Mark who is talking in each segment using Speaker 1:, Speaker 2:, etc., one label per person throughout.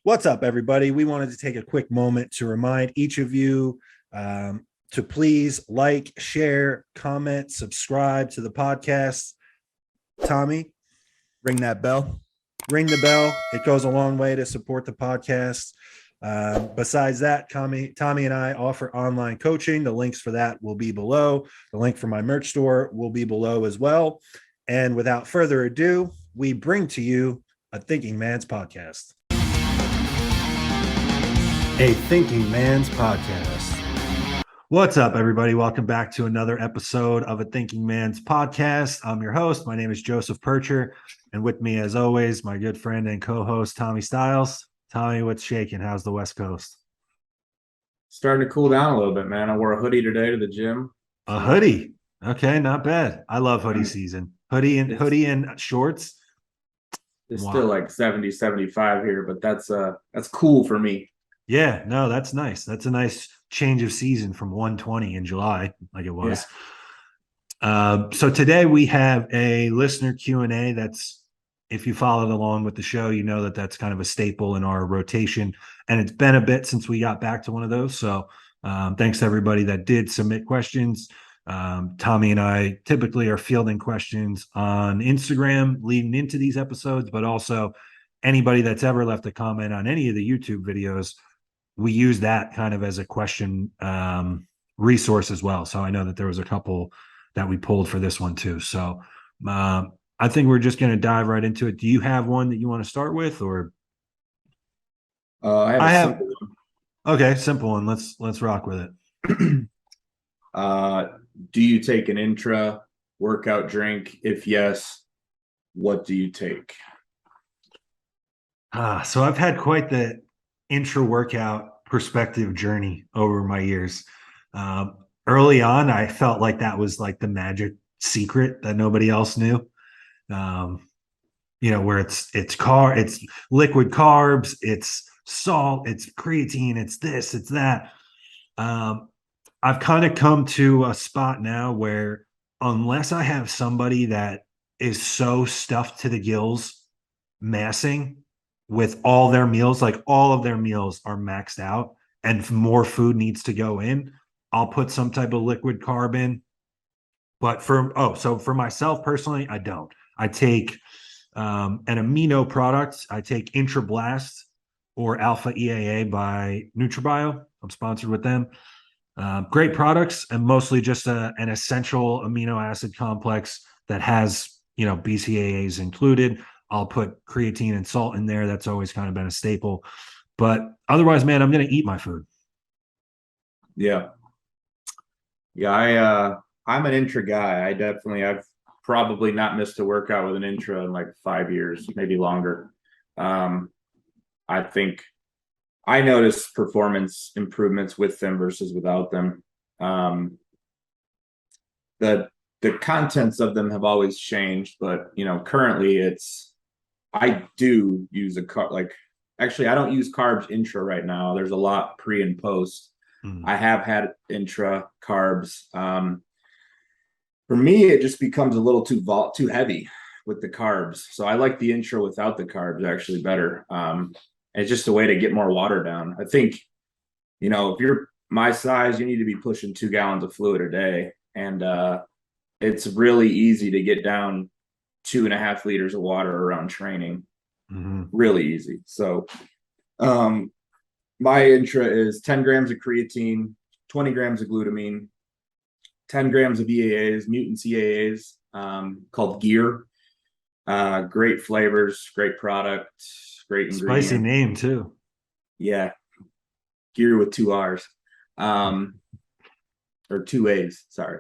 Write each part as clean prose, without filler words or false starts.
Speaker 1: What's up, everybody? We wanted to take a quick moment to remind each of you to please like, share, comment, subscribe to the podcast. Tommy,
Speaker 2: Ring that bell.
Speaker 1: ring the bell. It goes a long way to support the podcast. Besides that, Tommy and I offer online coaching. The links for that will be below. The link for my merch store will be below as well. And without further ado, we bring to you a Thinking Man's podcast. A Thinking Man's podcast. What's up, everybody? Welcome back to another episode of A Thinking Man's podcast. I'm your host. My name is Joseph PIRCHER, and with me, as always, my good friend and co-host, Tommy Stiles. Tommy, what's shaking? How's the West Coast?
Speaker 3: Starting to cool down a little bit, man. I wore a hoodie today to the gym.
Speaker 1: A hoodie. Okay, not bad. I love hoodie season. Hoodie and shorts.
Speaker 3: It's still like 70, 75 here, but that's cool for me.
Speaker 1: Yeah, no, that's nice. That's a nice change of season from 120 in July, like it was. Yeah. So today we have a listener Q&A. That's, if you followed along with the show, you know that that's kind of a staple in our rotation. And it's been a bit since we got back to one of those. So thanks to everybody that did submit questions. Tommy and I typically are fielding questions on Instagram leading into these episodes, but also anybody that's ever left a comment on any of the YouTube videos, we use that kind of as a question resource as well. So I know that there was a couple that we pulled for this one too. So I think we're just going to dive right into it. Do you have one that you want to start with, or?
Speaker 3: I have simple one.
Speaker 1: Okay, simple one. Let's rock with it.
Speaker 3: Do you take an intra workout drink? If yes, what do you take?
Speaker 1: So I've had quite the intra workout perspective journey over my years. Early on, I felt like that was like the magic secret that nobody else knew. Where it's liquid carbs, it's salt, it's creatine, it's this, it's that. I've kind of come to a spot now where unless I have somebody that is so stuffed to the gills massing with all their meals, like all of their meals are maxed out and more food needs to go in, I'll put some type of liquid carb in. But for myself personally, I don't. I take an amino product. I take Intrablast or Alpha EAA by NutriBio. I'm sponsored with them. Great products, and mostly just an essential amino acid complex that has, BCAAs included. I'll put creatine and salt in there. That's always kind of been a staple. But otherwise, man, I'm going to eat my food.
Speaker 3: Yeah. I'm an intra guy. I've probably not missed a workout with an intra in like 5 years, maybe longer. I think I notice performance improvements with them versus without them. The contents of them have always changed, but currently I do use actually I don't use carbs intra right now. There's a lot pre and post. I have had intra carbs. For me, it just becomes a little too heavy with the carbs. So I like the intra without the carbs actually better. It's just a way to get more water down. I think, if you're my size, you need to be pushing 2 gallons of fluid a day. And it's really easy to get down 2.5 liters of water around training. Mm-hmm. Really easy. So my intra is 10 grams of creatine, 20 grams of glutamine, 10 grams of EAAs, Mutant EAAs, called Gear. Great flavors, great product. Great ingredient.
Speaker 1: Spicy name too.
Speaker 3: Yeah. Gear with 2 R's. Or 2 A's, sorry.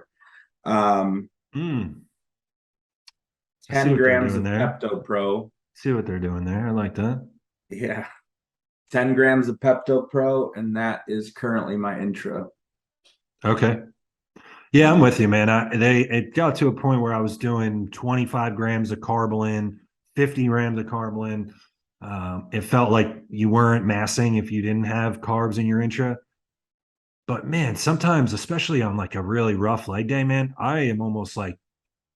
Speaker 3: 10 grams of Pepto Pro.
Speaker 1: See what they're doing there. I like that.
Speaker 3: Yeah. 10 grams of Pepto Pro, and that is currently my intra.
Speaker 1: Okay. Yeah, I'm with you, man. It got to a point where I was doing 25 grams of Carbolin, 50 grams of Carbolin. It felt like you weren't massing if you didn't have carbs in your intra. But man, sometimes, especially on like a really rough leg day, man, I am almost like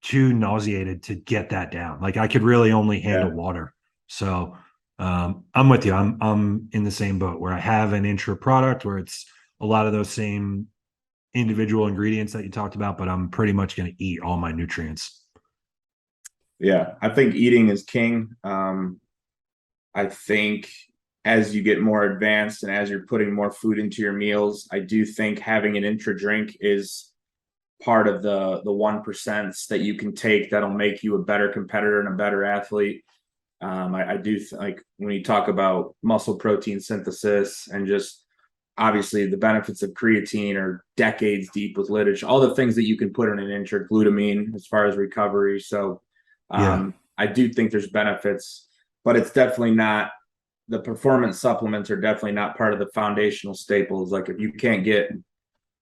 Speaker 1: too nauseated to get that down. Like I could really only handle water. So I'm with you. I'm in the same boat where I have an intra product where it's a lot of those same individual ingredients that you talked about, but I'm pretty much going to eat all my nutrients.
Speaker 3: Yeah, I think eating is king. I think as you get more advanced and as you're putting more food into your meals, I do think having an intra drink is part of the 1% that you can take that'll make you a better competitor and a better athlete. I do like when you talk about muscle protein synthesis and just obviously the benefits of creatine are decades deep with literature, all the things that you can put in an intra, glutamine as far as recovery. So
Speaker 1: Yeah.
Speaker 3: I do think there's benefits, but it's definitely not, the performance supplements are definitely not part of the foundational staples. Like if you can't get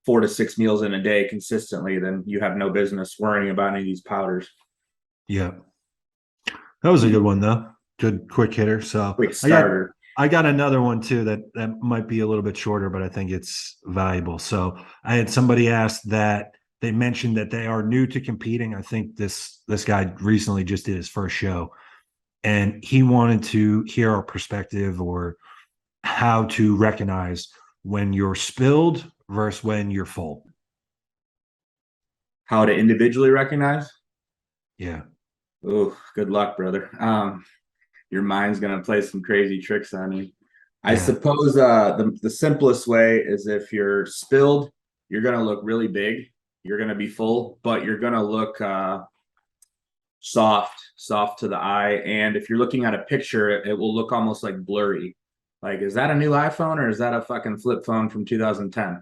Speaker 3: 4 to 6 meals in a day consistently, then you have no business worrying about any of these powders.
Speaker 1: Yeah. That was a good one though. Good quick hitter. So
Speaker 3: Quick starter.
Speaker 1: I got another one too that might be a little bit shorter, but I think it's valuable. So I had somebody ask that they mentioned that they are new to competing. I think this guy recently just did his first show, and he wanted to hear our perspective or how to recognize when you're spilled versus when you're full.
Speaker 3: How to individually recognize?
Speaker 1: Yeah.
Speaker 3: Oh, good luck, brother. Your mind's gonna play some crazy tricks on you. I suppose the simplest way is if you're spilled, you're gonna look really big. You're gonna be full, but you're gonna look soft to the eye. And if you're looking at a picture, it will look almost like blurry. Like, is that a new iPhone or is that a fucking flip phone from 2010?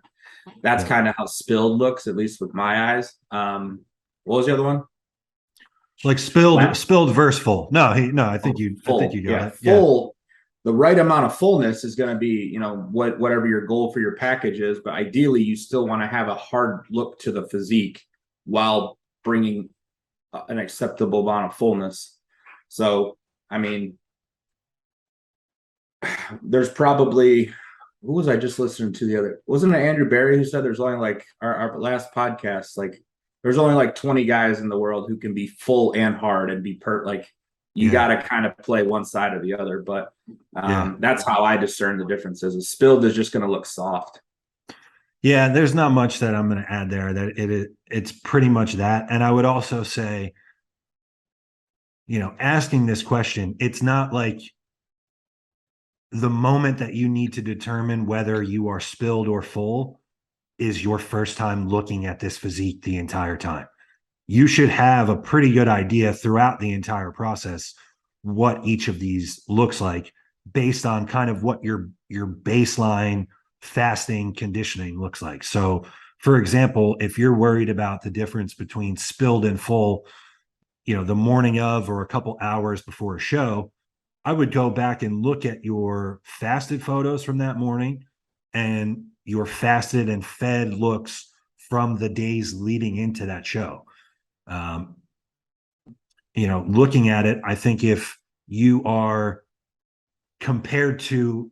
Speaker 3: That's kind of how spilled looks, at least with my eyes. What was the other one?
Speaker 1: Like spilled versus full. No, I think
Speaker 3: full.
Speaker 1: I think you got it.
Speaker 3: Full. The right amount of fullness is going to be, whatever your goal for your package is, but ideally you still want to have a hard look to the physique while bringing an acceptable amount of fullness. So, I mean, there's probably, who was I just listening to the other? Wasn't it Andrew Barry who said there's only like our last podcast, like there's only like 20 guys in the world who can be full and hard and be you got to kind of play one side or the other. But that's how I discern the differences. A spilled is just going to look soft.
Speaker 1: Yeah, there's not much that I'm going to add there. That it's pretty much that. And I would also say, asking this question, it's not like the moment that you need to determine whether you are spilled or full is your first time looking at this physique the entire time. You should have a pretty good idea throughout the entire process what each of these looks like based on kind of what your baseline fasting conditioning looks like. So, for example, if you're worried about the difference between spilled and full, the morning of or a couple hours before a show, I would go back and look at your fasted photos from that morning and your fasted and fed looks from the days leading into that show. Looking at it, I think if you are compared to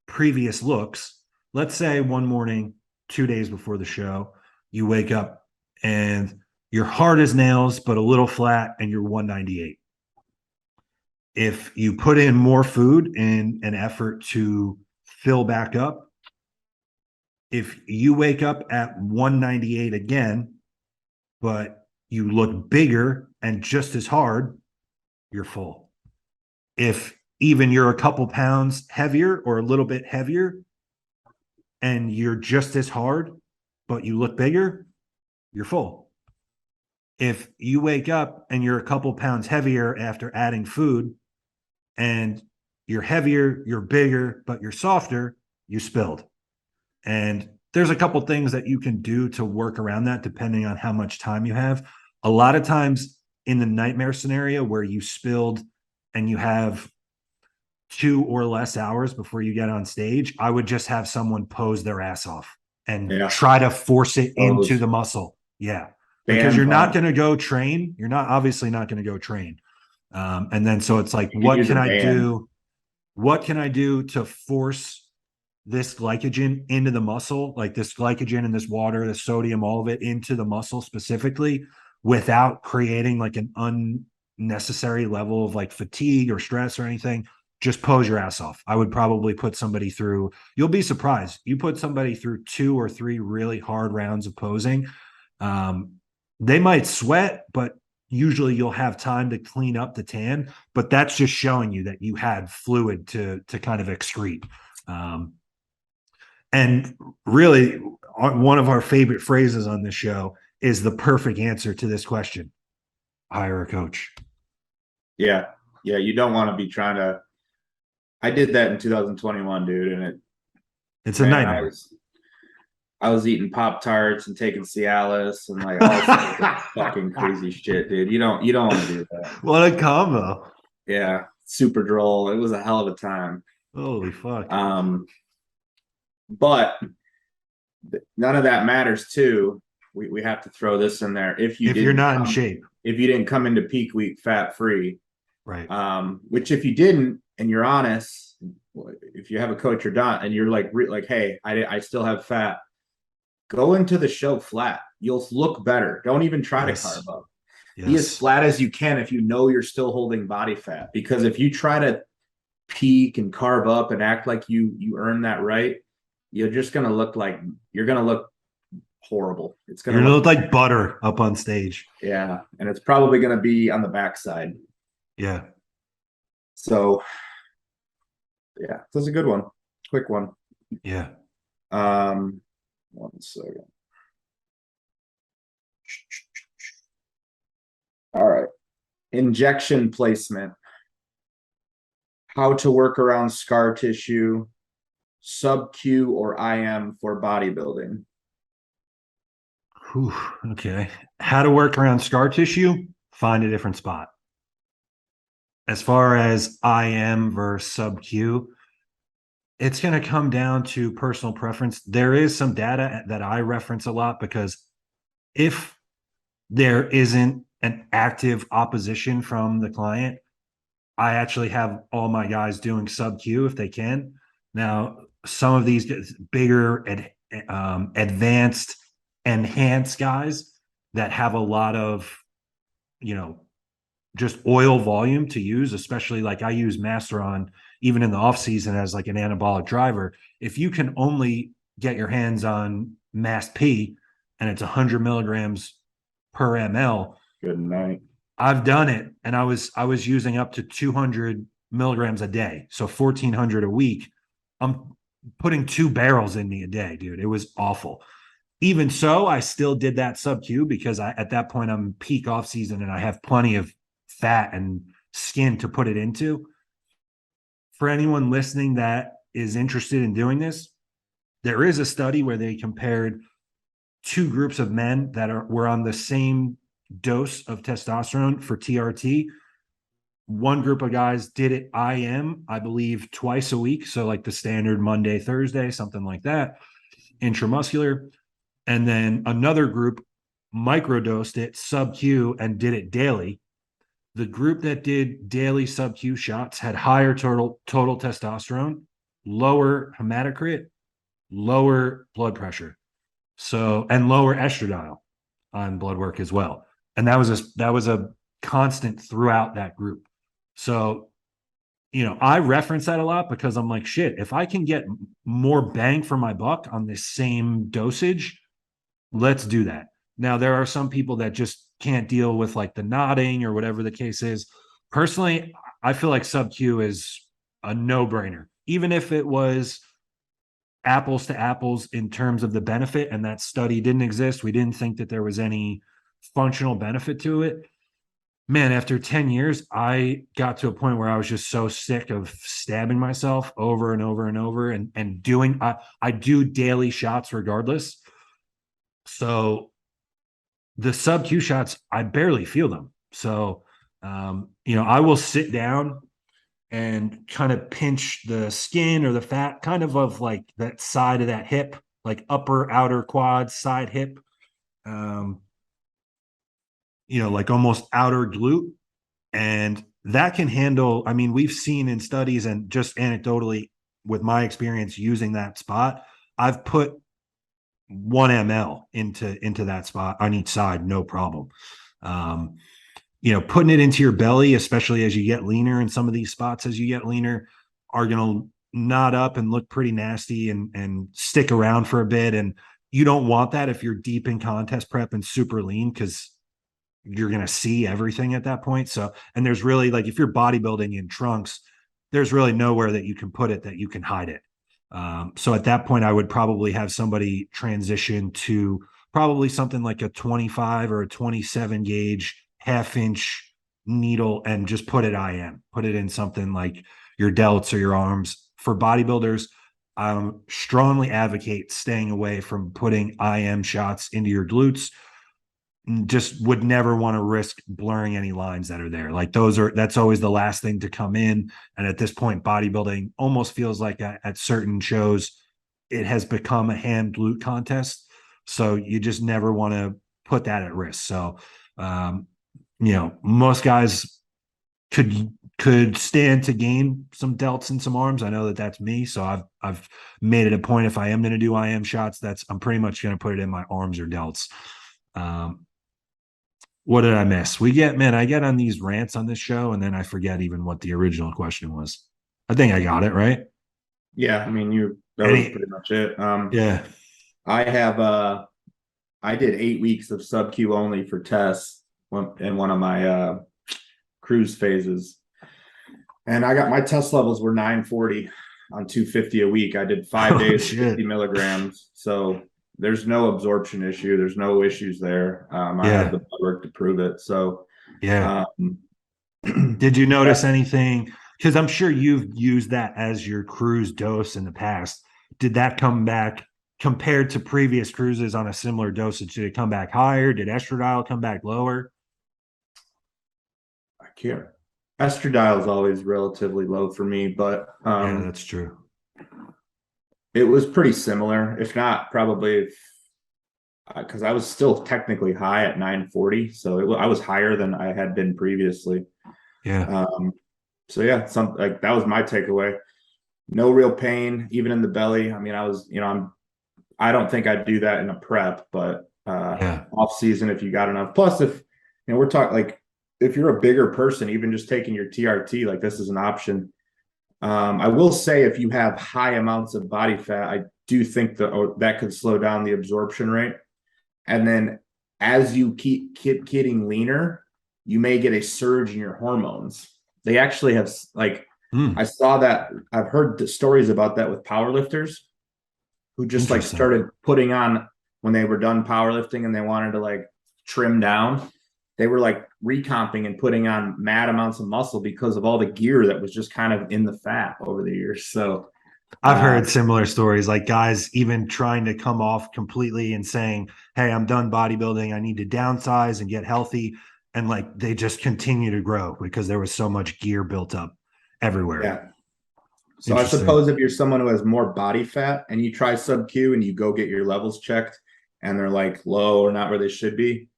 Speaker 1: previous looks, let's say one morning, 2 days before the show, you wake up and you're hard as nails, but a little flat and you're 198. If you put in more food in an effort to fill back up, if you wake up at 198 again, but you look bigger and just as hard, you're full. If even you're a couple pounds heavier or a little bit heavier and you're just as hard, but you look bigger, you're full. If you wake up and you're a couple pounds heavier after adding food and you're heavier, you're bigger, but you're softer, you spilled. And there's a couple things that you can do to work around that depending on how much time you have. A lot of times in the nightmare scenario where you spilled and you have 2 or less hours before you get on stage, I would just have someone pose their ass off and try to force it into the muscle. Yeah. Because you're not going to go train. You're not obviously not going to go train. And then so it's like, what can I do? What can I do to force this glycogen into the muscle, like this glycogen and this water, the sodium, all of it into the muscle specifically without creating like an unnecessary level of like fatigue or stress or anything? just pose your ass off. I would probably put somebody through, you'll be surprised. You put somebody through 2 or 3 really hard rounds of posing. They might sweat, but usually you'll have time to clean up the tan, but that's just showing you that you had fluid to kind of excrete. And really, one of our favorite phrases on this show is the perfect answer to this question: hire a coach.
Speaker 3: Yeah. Yeah. You don't want to be trying to. I did that in 2021, dude, and
Speaker 1: it's a nightmare.
Speaker 3: I was eating Pop-Tarts and taking Cialis and like all sorts of fucking crazy shit, dude. You don't want to do that.
Speaker 1: What a combo.
Speaker 3: Yeah, super droll. It was a hell of a time.
Speaker 1: Holy fuck.
Speaker 3: But none of that matters too. We have to throw this in there. If
Speaker 1: you're not in shape,
Speaker 3: if you didn't come into peak week fat free,
Speaker 1: right?
Speaker 3: Which if you didn't and you're honest, if you have a coach or not, and you're like, hey, I still have fat, go into the show flat. You'll look better. Don't even try to carb up. Be as flat as you can if you know you're still holding body fat. Because if you try to peak and carb up and act like you earn that right, you're just gonna look horrible. It's gonna
Speaker 1: look like butter up on stage.
Speaker 3: Yeah, and it's probably gonna be on the backside.
Speaker 1: Yeah.
Speaker 3: So yeah, that's a good one. Quick one.
Speaker 1: Yeah.
Speaker 3: 1 second. All right. Injection placement. How to work around scar tissue, sub-Q or IM for bodybuilding.
Speaker 1: Whew, okay. How to work around scar tissue? Find a different spot. As far as IM versus sub-Q, it's going to come down to personal preference. There is some data that I reference a lot because if there isn't an active opposition from the client, I actually have all my guys doing sub-Q if they can. Now, some of these bigger, advanced, enhanced guys that have a lot of, just oil volume to use, especially like I use Masteron even in the off season as like an anabolic driver. If you can only get your hands on Mast P and it's 100 milligrams per ml,
Speaker 3: good night.
Speaker 1: I've done it, and I was using up to 200 milligrams a day, so 1,400 a week. I'm putting 2 barrels in me a day, dude. It was awful. Even so, I still did that sub-Q because at that point I'm peak off season and I have plenty of fat and skin to put it into. For anyone listening that is interested in doing this, there is a study where they compared 2 groups of men that were on the same dose of testosterone for TRT. One group of guys did it IM, I believe, twice a week. So like the standard Monday, Thursday, something like that, intramuscular. And then another group microdosed it sub-Q and did it daily. The group that did daily sub-Q shots had higher total testosterone, lower hematocrit, lower blood pressure, and lower estradiol on blood work as well. And that was a constant throughout that group. So, I reference that a lot because I'm like, shit, if I can get more bang for my buck on this same dosage, let's do that. Now, there are some people that just can't deal with like the nodding or whatever the case is. Personally, I feel like sub-Q is a no-brainer. Even if it was apples to apples in terms of the benefit, and that study didn't exist, we didn't think that there was any functional benefit to it. Man, after 10 years, I got to a point where I was just so sick of stabbing myself over and over and over and doing, I do daily shots regardless. So the sub-Q shots, I barely feel them. So, I will sit down and kind of pinch the skin or the fat kind of like that side of that hip, like upper outer quad side hip, like almost outer glute. And that can handle, I mean, we've seen in studies and just anecdotally with my experience using that spot, I've put 1 ml into that spot on each side, no problem. putting it into your belly, especially as you get leaner, and some of these spots as you get leaner are going to knot up and look pretty nasty and stick around for a bit. And you don't want that if you're deep in contest prep and super lean, because you're going to see everything at that point. So, and there's really, like, if you're bodybuilding in trunks, there's really nowhere that you can put it that you can hide it. So at that point, I would probably have somebody transition to probably something like a 25 or a 27 gauge half-inch needle and just put it in something like your delts or your arms. For bodybuilders, strongly advocate staying away from putting IM shots into your glutes. Just would never want to risk blurring any lines that are there. Like that's always the last thing to come in. And at this point, bodybuilding almost feels like at certain shows, it has become a hand glute contest. So you just never want to put that at risk. So, most guys could stand to gain some delts and some arms. I know that that's me. So I've made it a point, if I am going to do IM shots, I'm pretty much going to put it in my arms or delts. What did I miss? I get on these rants on this show, and then I forget even what the original question was. I think I got it right.
Speaker 3: Yeah, I mean, that was pretty much it.
Speaker 1: Yeah.
Speaker 3: I did 8 weeks of sub Q only for tests in one of my cruise phases, and I got my test levels were 940 on 250 a week. I did 5 days, 50 milligrams. So there's no absorption issue. There's no issues there. I have the blood work to prove it. So,
Speaker 1: did you notice anything? Because I'm sure you've used that as your cruise dose in the past. Did that come back compared to previous cruises on a similar dosage? Did it come back higher? Did estradiol come back lower?
Speaker 3: I can't. Estradiol is always relatively low for me, but
Speaker 1: yeah, that's true.
Speaker 3: It was pretty similar, if not probably, because I was still technically high at 940, so I was higher than I had been previously.
Speaker 1: Yeah.
Speaker 3: So yeah, that was my takeaway. No real pain, even in the belly. I mean, I don't think I'd do that in a prep, but off season, if you got enough. Plus, if we're talking like, if you're a bigger person, even just taking your TRT, like, this is an option. I will say, if you have high amounts of body fat, I do think that could slow down the absorption rate. And then as you keep getting leaner, you may get a surge in your hormones. They actually have, like, I saw that. I've heard the stories about that with powerlifters who just like started putting on when they were done powerlifting and they wanted to like trim down. They were like recomping and putting on mad amounts of muscle because of all the gear that was just kind of in the fat over the years. So
Speaker 1: I've heard similar stories, like guys even trying to come off completely and saying, hey, I'm done bodybuilding. I need to downsize and get healthy. And like, they just continue to grow because there was so much gear built up everywhere.
Speaker 3: Yeah. So I suppose if you're someone who has more body fat and you try sub Q and you go get your levels checked and they're like low or not where they should be,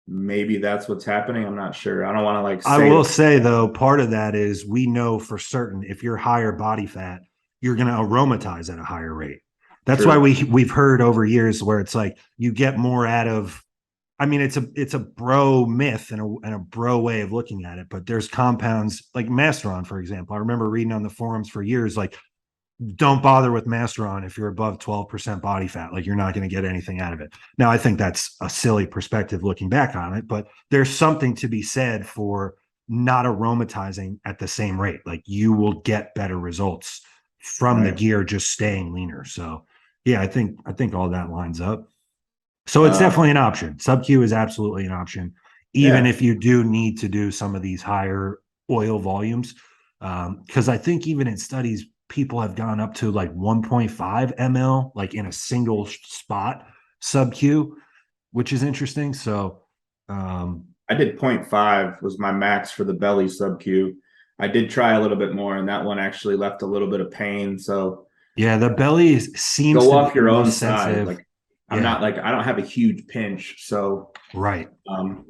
Speaker 3: maybe that's what's happening. I'm not sure. I don't want to like say.
Speaker 1: I will say though, part of that is we know for certain if you're higher body fat, you're going to aromatize at a higher rate. That's why we've heard over years where it's like you get more out of. I mean, it's a bro myth and a bro way of looking at it, but there's compounds like Masteron, for example. I remember reading on the forums for years, like, don't bother with Masteron if you're above 12% body fat. Like, you're not going to get anything out of it. Now, I think that's a silly perspective looking back on it, but there's something to be said for not aromatizing at the same rate. Like, you will get better results from the gear just staying leaner. So yeah, I think all that lines up. So it's definitely an option. Sub Q is absolutely an option, even if you do need to do some of these higher oil volumes. Because I think even in studies, people have gone up to like 1.5 ml, like in a single spot sub Q, which is interesting. So
Speaker 3: I did 0.5 was my max for the belly sub Q. I did try a little bit more, and that one actually left a little bit of pain. So
Speaker 1: yeah, the belly seems
Speaker 3: go
Speaker 1: to
Speaker 3: off
Speaker 1: be
Speaker 3: your own
Speaker 1: sensitive.
Speaker 3: side. Like, I'm not like, I don't have a huge pinch. So,
Speaker 1: right.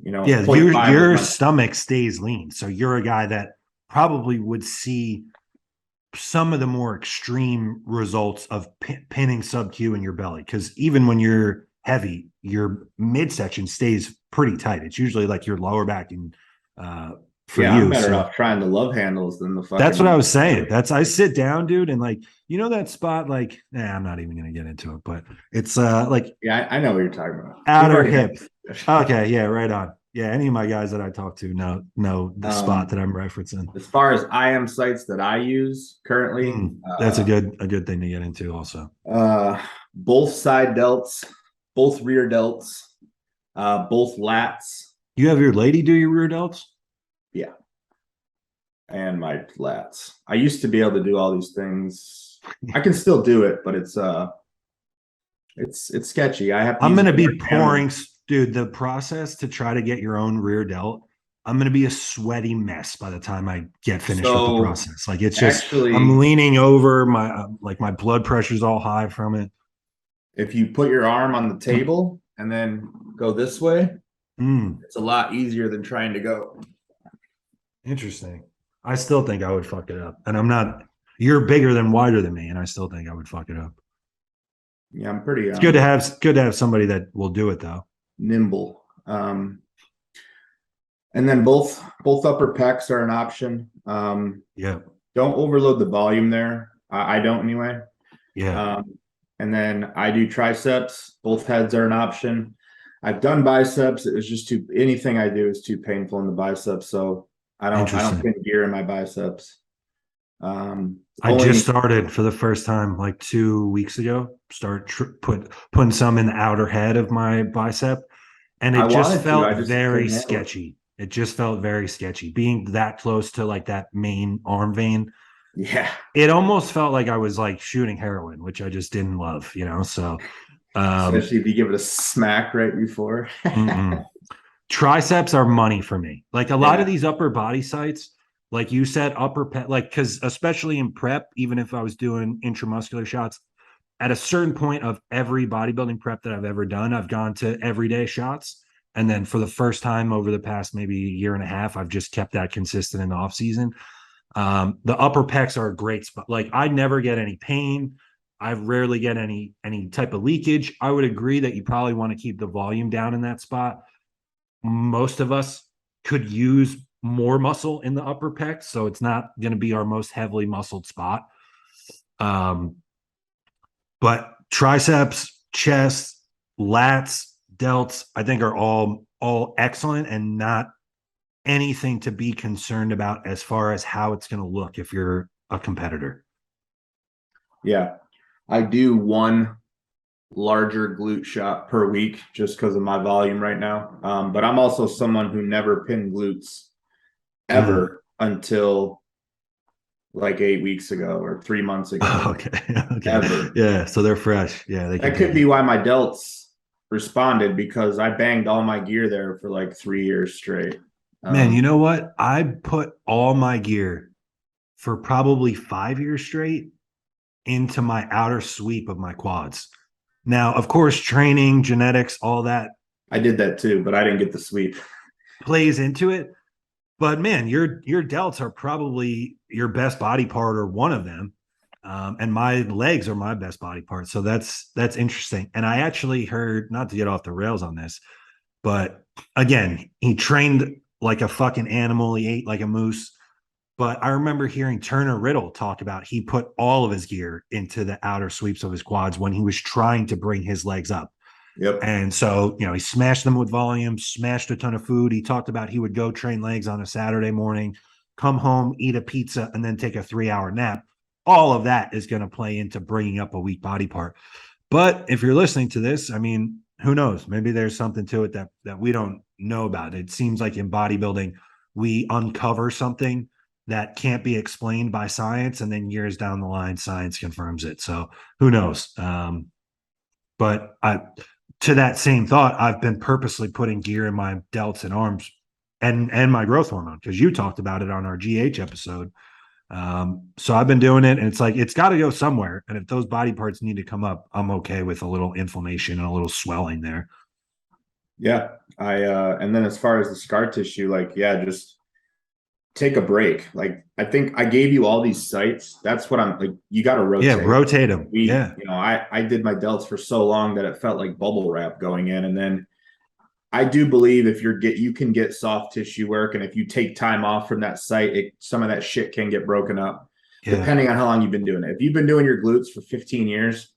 Speaker 3: Yeah,
Speaker 1: your stomach stays lean. So you're a guy that probably would see some of the more extreme results of pinning sub Q in your belly. Because even when you're heavy, your midsection stays pretty tight. It's usually like your lower back and for
Speaker 3: Yeah, I'm
Speaker 1: you.
Speaker 3: better
Speaker 1: So
Speaker 3: off trying the love handles than the fucking.
Speaker 1: that's what I was saying. I sit down, dude, and like, you know, that spot, like, I'm not even gonna get into it, but it's like
Speaker 3: Yeah, I know what you're talking about. We've
Speaker 1: outer
Speaker 3: already had
Speaker 1: hip.
Speaker 3: this discussion.
Speaker 1: Okay, yeah, right on. Yeah, any of my guys that I talk to know the spot that I'm referencing.
Speaker 3: As far as IM sites that I use currently,
Speaker 1: That's a good thing to get into also.
Speaker 3: Both side delts, both rear delts, both lats.
Speaker 1: You have your lady do your rear delts?
Speaker 3: Yeah. And my lats. I used to be able to do all these things. I can still do it, but it's sketchy. I have to
Speaker 1: I'm
Speaker 3: use
Speaker 1: gonna
Speaker 3: a
Speaker 1: be
Speaker 3: camera.
Speaker 1: pouring, dude. The process to try to get your own rear delt, I'm gonna be a sweaty mess by the time I get finished with the process. Like it's just,
Speaker 3: actually,
Speaker 1: I'm leaning over, my like my blood pressure's all high from it.
Speaker 3: if you put your arm on the table and then go this way, it's a lot easier than trying to go.
Speaker 1: Interesting. I still think I would fuck it up, and I'm not. You're bigger than wider than me, and I still think I would fuck it up.
Speaker 3: Yeah, I'm pretty.
Speaker 1: It's good to have somebody that will do it though.
Speaker 3: Nimble. And then both upper pecs are an option.
Speaker 1: Yeah.
Speaker 3: Don't overload the volume there. I don't anyway.
Speaker 1: Yeah.
Speaker 3: And then I do triceps. Both heads are an option. I've done biceps. It was just anything I do is too painful in the biceps. So I don't pin gear in my biceps.
Speaker 1: I just started for the first time like 2 weeks ago. Putting some in the outer head of my bicep, and it just felt very sketchy. It just felt very sketchy being that close to like that main arm vein.
Speaker 3: Yeah,
Speaker 1: it almost felt like I was like shooting heroin, which I just didn't love, you know. So,
Speaker 3: especially if you give it a smack right before.
Speaker 1: Triceps are money for me. Like a lot of these upper body sites. Like you said, upper pet, like, because especially in prep, even if I was doing intramuscular shots, at a certain point of every bodybuilding prep that I've ever done, I've gone to everyday shots. And then for the first time over the past maybe year and a half, I've just kept that consistent in the off season. The upper pecs are a great spot. Like I never get any pain. I rarely get any type of leakage. I would agree that you probably want to keep the volume down in that spot. Most of us could use more muscle in the upper pecs, so it's not going to be our most heavily muscled spot. But triceps, chest, lats, delts, I think are all excellent and not anything to be concerned about as far as how it's going to look if you're a competitor.
Speaker 3: Yeah, I do one larger glute shot per week just because of my volume right now. But I'm also someone who never pinned glutes ever until like 8 weeks ago or 3 months ago.
Speaker 1: Okay.
Speaker 3: Ever.
Speaker 1: Yeah. So they're fresh. Yeah.
Speaker 3: That could be why my delts responded, because I banged all my gear there for like 3 years straight.
Speaker 1: Man, you know what? I put all my gear for probably 5 years straight into my outer sweep of my quads. Now, of course, training, genetics, all that.
Speaker 3: I did that too, but I didn't get the sweep.
Speaker 1: Plays into it. But man, your delts are probably your best body part or one of them. And my legs are my best body part. So that's interesting. And I actually heard, not to get off the rails on this, but again, he trained like a fucking animal. He ate like a moose. But I remember hearing Turner Riddle talk about he put all of his gear into the outer sweeps of his quads when he was trying to bring his legs up.
Speaker 3: Yep.
Speaker 1: And so, you know, he smashed them with volume, smashed a ton of food. He talked about he would go train legs on a Saturday morning, come home, eat a pizza, and then take a 3-hour nap. All of that is going to play into bringing up a weak body part. But if you're listening to this, I mean, who knows? Maybe there's something to it that we don't know about. It seems like in bodybuilding, we uncover something that can't be explained by science, and then years down the line, science confirms it. So who knows? But to that same thought, I've been purposely putting gear in my delts and arms and my growth hormone, because you talked about it on our GH episode. So I've been doing it, and it's like, it's got to go somewhere. And if those body parts need to come up, I'm okay with a little inflammation and a little swelling there.
Speaker 3: Yeah. And then as far as the scar tissue, like, yeah, just take a break. Like, I think I gave you all these sites. That's what I'm like, you got to rotate.
Speaker 1: Yeah, rotate them.
Speaker 3: You know, I did my delts for so long that it felt like bubble wrap going in. And then I do believe if you can get soft tissue work, and if you take time off from that site, some of that shit can get broken up, depending on how long you've been doing it. If you've been doing your glutes for 15 years,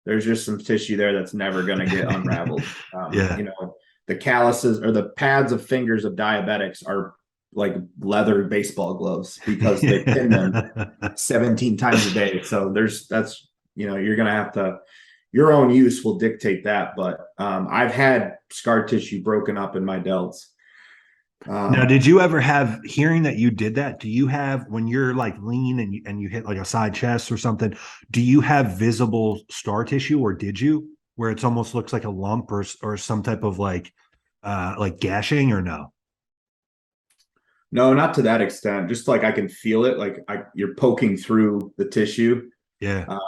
Speaker 3: there's just some tissue there that's never going to get unraveled.
Speaker 1: Yeah.
Speaker 3: You know, the calluses or the pads of fingers of diabetics are like leather baseball gloves because they pin them 17 times a day. So you're going to have to, your own use will dictate that. But I've had scar tissue broken up in my delts.
Speaker 1: Now, did you ever have, hearing that you did that, do you have, when you're like lean and you hit like a side chest or something, do you have visible scar tissue, or did you, where it's almost looks like a lump or some type of like gashing, or no?
Speaker 3: No, not to that extent. Just like I can feel it, like you're poking through the tissue.
Speaker 1: Yeah.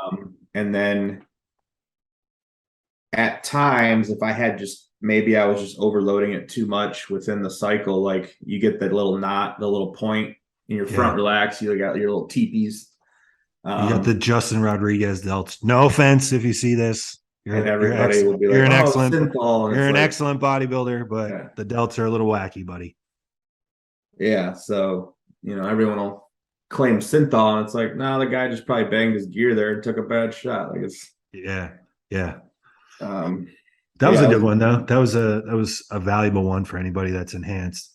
Speaker 3: And then at times, if I had maybe I was just overloading it too much within the cycle, like you get that little knot, the little point in your front relax, you got your little teepees.
Speaker 1: You got the Justin Rodriguez delts. No offense if you see this.
Speaker 3: And everybody will be like,
Speaker 1: you're an excellent bodybuilder, but the delts are a little wacky, buddy.
Speaker 3: Yeah. So, everyone will claim synthol, and it's like, no, the guy just probably banged his gear there and took a bad shot. Like it's
Speaker 1: yeah.
Speaker 3: That
Speaker 1: was a good one though. That was a valuable one for anybody that's enhanced.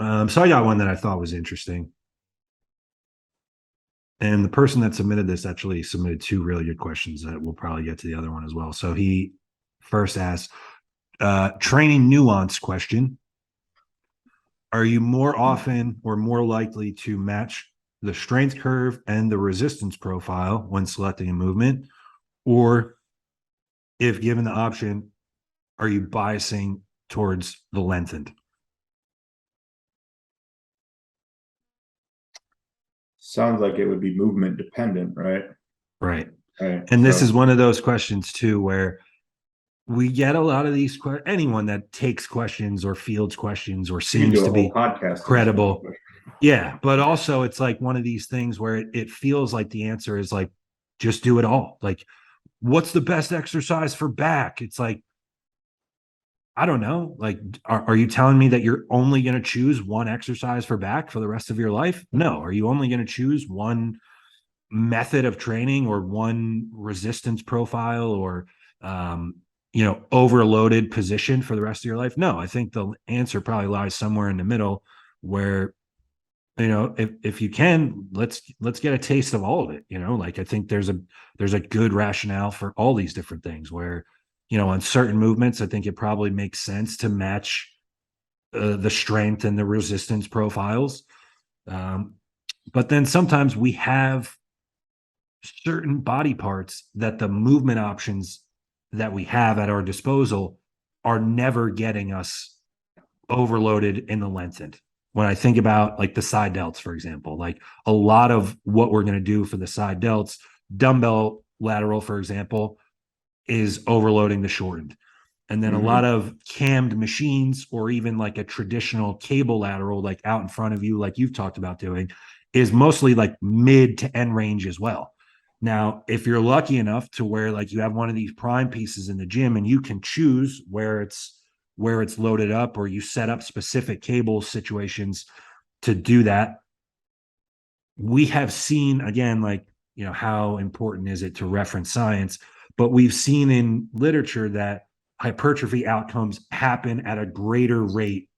Speaker 1: So I got one that I thought was interesting. And the person that submitted this actually submitted two really good questions that we'll probably get to the other one as well. So he first asked, training nuance question. Are you more often or more likely to match the strength curve and the resistance profile when selecting a movement? Or if given the option, are you biasing towards the lengthened?
Speaker 3: Sounds like it would be movement dependent, right?
Speaker 1: Right. And this is one of those questions too, where we get a lot of these, anyone that takes questions or fields questions or seems to be credible. Yeah. But also it's like one of these things where it feels like the answer is like, just do it all. Like, what's the best exercise for back? It's like, I don't know. Like, are you telling me that you're only going to choose one exercise for back for the rest of your life? No. Are you only going to choose one method of training or one resistance profile or, overloaded position for the rest of your life? No, I think the answer probably lies somewhere in the middle where, if you can, let's get a taste of all of it. Like I think there's a good rationale for all these different things where, on certain movements, I think it probably makes sense to match the strength and the resistance profiles. But then sometimes we have certain body parts that the movement options that we have at our disposal are never getting us overloaded in the lengthened. When I think about like the side delts, for example, like a lot of what we're going to do for the side delts, dumbbell lateral, for example, is overloading the shortened. And then a lot of cammed machines or even like a traditional cable lateral, like out in front of you, like you've talked about doing, is mostly like mid to end range as well. Now, if you're lucky enough to where like you have one of these prime pieces in the gym and you can choose where it's loaded up, or you set up specific cable situations to do that, we have seen, again, like, how important is it to reference science? But we've seen in literature that hypertrophy outcomes happen at a greater rate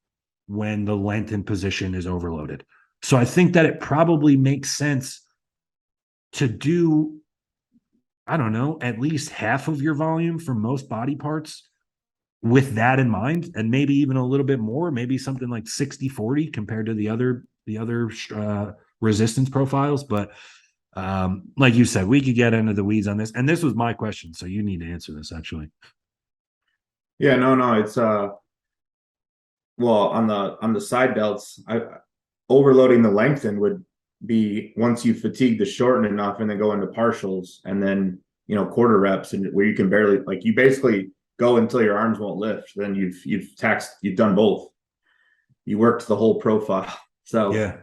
Speaker 1: when the lengthened position is overloaded. So I think that it probably makes sense to do, I don't know, at least half of your volume for most body parts with that in mind, and maybe even a little bit more, maybe something like 60-40 compared to the other resistance profiles. But like you said, we could get into the weeds on this, and this was my question, so you need to answer this actually.
Speaker 3: Yeah, no, it's well, on the side delts, overloading the lengthen would be once you fatigue the shorten enough and then go into partials and then quarter reps, and where you can barely, like, you basically go until your arms won't lift. Then you've done both. You worked the whole profile. So
Speaker 1: yeah.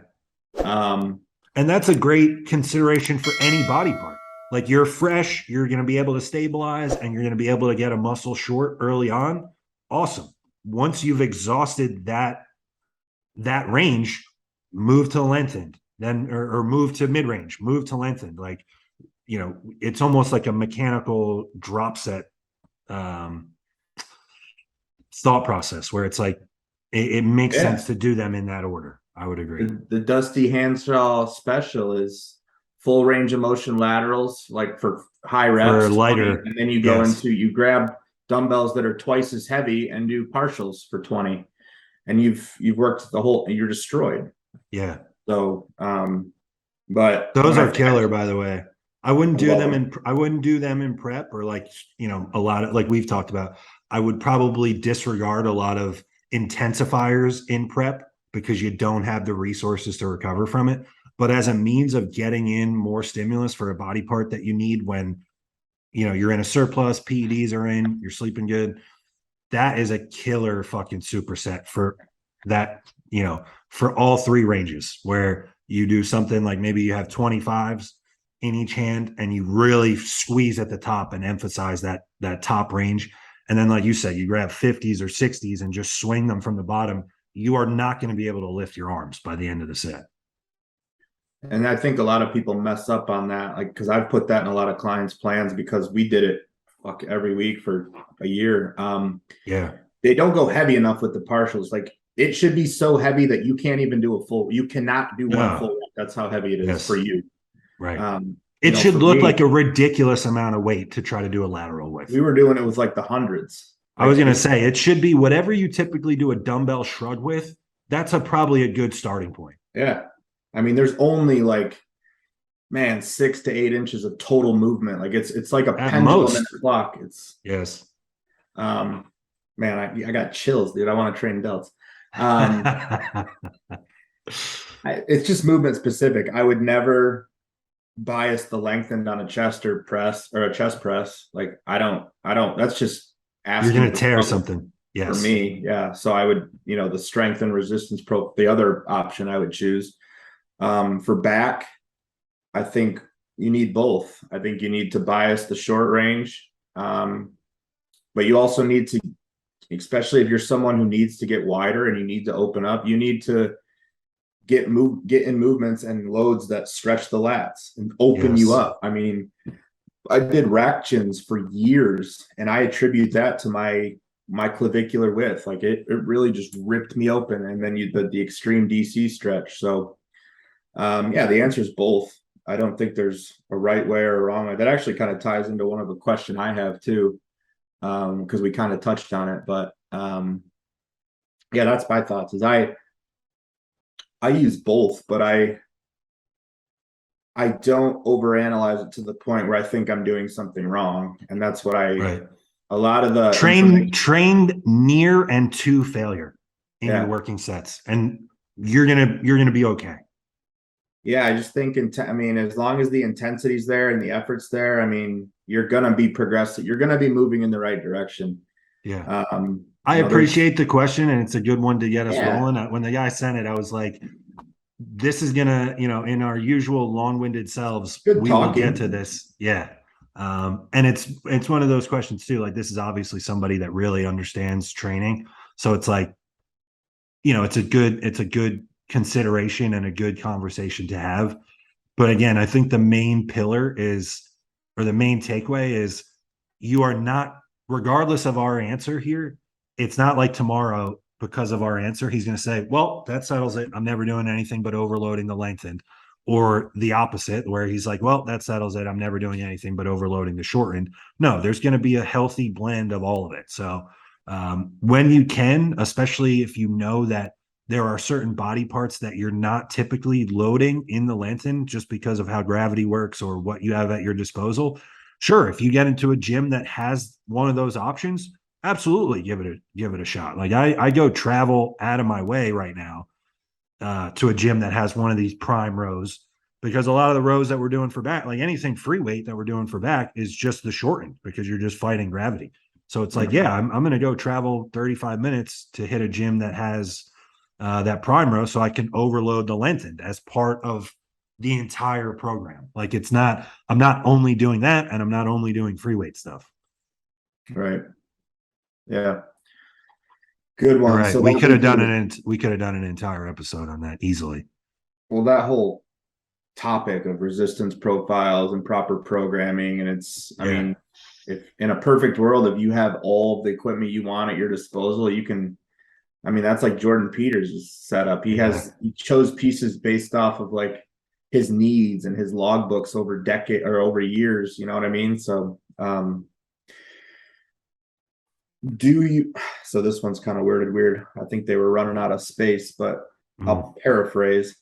Speaker 1: And that's a great consideration for any body part. Like, you're fresh, you're going to be able to stabilize, and you're going to be able to get a muscle short early on. Awesome. once you've exhausted that range, move to lengthened, then or move to mid range, move to lengthened. Like, you know, it's almost like a mechanical drop set thought process where it's like it makes sense to do them in that order. I would agree.
Speaker 3: The Dusty Handsaw special is full range of motion laterals, like for high reps,
Speaker 1: For lighter,
Speaker 3: 20, and then you go
Speaker 1: yes.
Speaker 3: into you grab dumbbells that are twice as heavy and do partials for 20, and you've worked the whole. You're destroyed.
Speaker 1: Yeah.
Speaker 3: So, but
Speaker 1: those are killer, by the way. I wouldn't do them
Speaker 3: them.
Speaker 1: I wouldn't do them in prep, or like, you know, a lot of, like we've talked about, I would probably disregard a lot of intensifiers in prep because you don't have the resources to recover from it. But as a means of getting in more stimulus for a body part that you need when, you know, you're in a surplus, PEDs are in, you're sleeping good, that is a killer fucking superset for that, you know, for all three ranges, where you do something like maybe you have 25s in each hand and you really squeeze at the top and emphasize that top range. And then, like you said, you grab 50s or 60s and just swing them from the bottom. You are not going to be able to lift your arms by the end of the set.
Speaker 3: And I think a lot of people mess up on that, like, because I've put that in a lot of clients' plans because we did it every week for a year.
Speaker 1: Yeah,
Speaker 3: they don't go heavy enough with the partials. Like, it should be so heavy that you can't even do a full. You cannot do one full rep. That's how heavy it is for you.
Speaker 1: Right. It should look like a ridiculous amount of weight to try to do a lateral with.
Speaker 3: We were doing it with like the hundreds.
Speaker 1: I was going to say, it should be whatever you typically do a dumbbell shrug with. That's probably a good starting point.
Speaker 3: Yeah. I mean, there's only like, man, 6 to 8 inches of total movement. Like it's like a pendulum in a clock. It's
Speaker 1: yes.
Speaker 3: Man, I got chills, dude. I want to train delts. It's just movement specific. I would never bias the lengthened on a chest or press or a chest press. Like I don't, that's just asking.
Speaker 1: You're going to tear something. Yes.
Speaker 3: For me. Yeah. So I would, you know, the strength and resistance the other option I would choose. For back, I think you need both. I think you need to bias the short range. But you also need to, especially if you're someone who needs to get wider and you need to open up, you need to get in movements and loads that stretch the lats and open you up. I mean, I did rack chins for years, and I attribute that to my clavicular width. Like it really just ripped me open, and then the extreme DC stretch. So yeah, the answer is both. I don't think there's a right way or a wrong way. That actually kind of ties into one of the question I have too, because we kind of touched on it. But yeah, that's my thoughts. Is I use both, but I don't overanalyze it to the point where I think I'm doing something wrong, and that's what a lot of the
Speaker 1: trained near and to failure in your working sets, and you're gonna be okay.
Speaker 3: Yeah, I just think I mean, as long as the intensity's there and the effort's there, I mean, you're gonna be progressive. You're gonna be moving in the right direction.
Speaker 1: Yeah. I appreciate the question, and it's a good one to get us rolling. When the guy sent it, I was like, this is gonna, you know, in our usual long-winded selves, will get to this. Yeah. And it's one of those questions too. Like, this is obviously somebody that really understands training. So it's like, you know, it's a good consideration and a good conversation to have. But again, I think the main pillar is, or the main takeaway is, you are not, regardless of our answer here, it's not like tomorrow, because of our answer, he's going to say, well, that settles it. I'm never doing anything but overloading the lengthened. Or the opposite, where he's like, well, that settles it. I'm never doing anything but overloading the shortened. No, there's going to be a healthy blend of all of it. So when you can, especially if you know that there are certain body parts that you're not typically loading in the lengthen just because of how gravity works or what you have at your disposal. Sure, if you get into a gym that has one of those options, absolutely give it a shot. Like I go travel out of my way right now to a gym that has one of these prime rows, because a lot of the rows that we're doing for back, like anything free weight that we're doing for back, is just the shortened, because you're just fighting gravity. So it's like, yeah, I'm going to go travel 35 minutes to hit a gym that has that prime row, so I can overload the lengthened as part of the entire program. Like, it's not, I'm not only doing that, and I'm not only doing free weight stuff.
Speaker 3: Right. Yeah. Good
Speaker 1: You're
Speaker 3: one.
Speaker 1: right.
Speaker 3: So
Speaker 1: We
Speaker 3: what
Speaker 1: could have
Speaker 3: do-
Speaker 1: done we could have done an entire episode on that easily.
Speaker 3: Well, that whole topic of resistance profiles and proper programming, and I
Speaker 1: Yeah.
Speaker 3: mean, if in a perfect world, if you have all of the equipment you want at your disposal, you can. I mean, that's like Jordan Peters' setup. He chose pieces based off of like his needs and his logbooks over over years. You know what I mean? So, so this one's kind of worded weird. I think they were running out of space, but I'll paraphrase.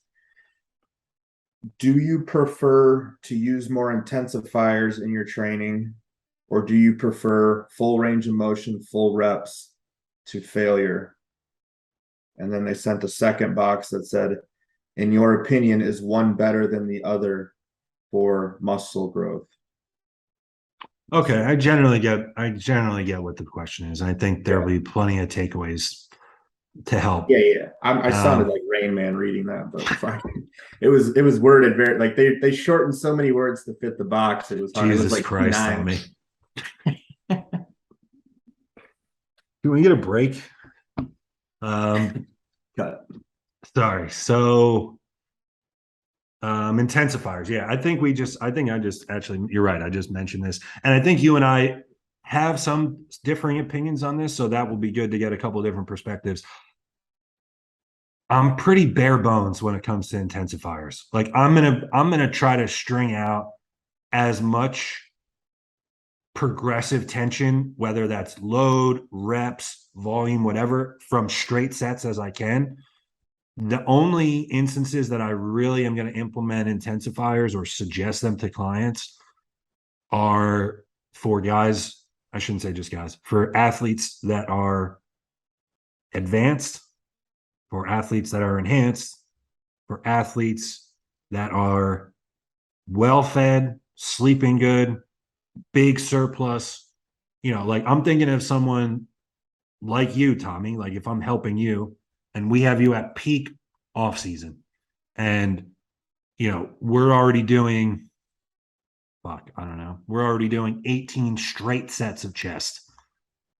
Speaker 3: Do you prefer to use more intensifiers in your training, or do you prefer full range of motion, full reps to failure? And then they sent a second box that said, in your opinion, is one better than the other for muscle growth?
Speaker 1: Okay, I generally get what the question is. I think there'll be plenty of takeaways to help.
Speaker 3: Yeah. I sounded like Rain Man reading that, but fine. It was worded very like they shortened so many words to fit the box. It was hard.
Speaker 1: Jesus
Speaker 3: It was like
Speaker 1: Christ,
Speaker 3: P9.
Speaker 1: Tommy. Can we get a break?
Speaker 3: Cut.
Speaker 1: Sorry. So intensifiers. Yeah, I think actually you're right. I just mentioned this. And I think you and I have some differing opinions on this. So that will be good to get a couple of different perspectives. I'm pretty bare bones when it comes to intensifiers. Like I'm gonna try to string out as much progressive tension, whether that's load, reps, volume, whatever, from straight sets as I can. The only instances that I really am going to implement intensifiers or suggest them to clients are for guys, I shouldn't say just guys, for athletes that are advanced, for athletes that are enhanced, for athletes that are well fed, sleeping good, big surplus. Like I'm thinking of someone like you, Tommy, like if I'm helping you and we have you at peak off season and we're already doing we're already doing 18 straight sets of chest.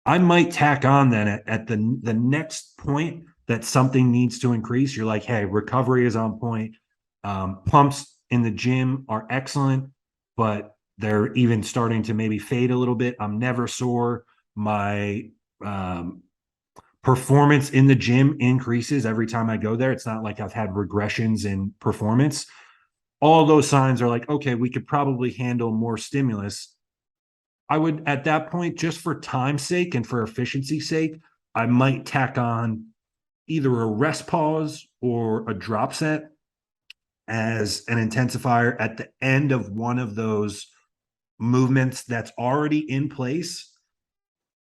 Speaker 1: I might tack on then at the next point that something needs to increase. You're like, hey, recovery is on point. Pumps in the gym are excellent, but they're even starting to maybe fade a little bit. I'm never sore. My performance in the gym increases every time I go there. It's not like I've had regressions in performance. All those signs are like, okay, we could probably handle more stimulus. I would, at that point, just for time's sake and for efficiency's sake, I might tack on either a rest pause or a drop set as an intensifier at the end of one of those movements that's already in place.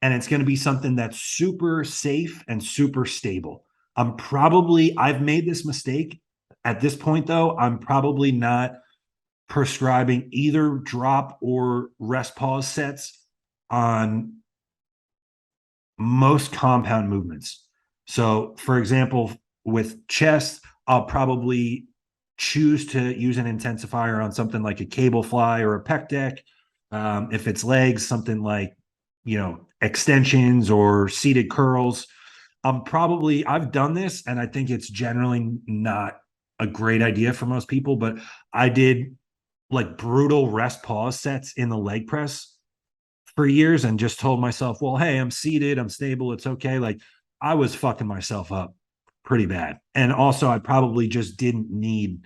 Speaker 1: And it's going to be something that's super safe and super stable. I've made this mistake at this point, though. I'm probably not prescribing either drop or rest pause sets on most compound movements. So, for example, with chest, I'll probably choose to use an intensifier on something like a cable fly or a pec deck. If it's legs, something like, extensions or seated curls. I've done this and I think it's generally not a great idea for most people, but I did like brutal rest pause sets in the leg press for years and just told myself, well, hey, I'm seated, I'm stable, it's okay. Like I was fucking myself up pretty bad. And also, I probably just didn't need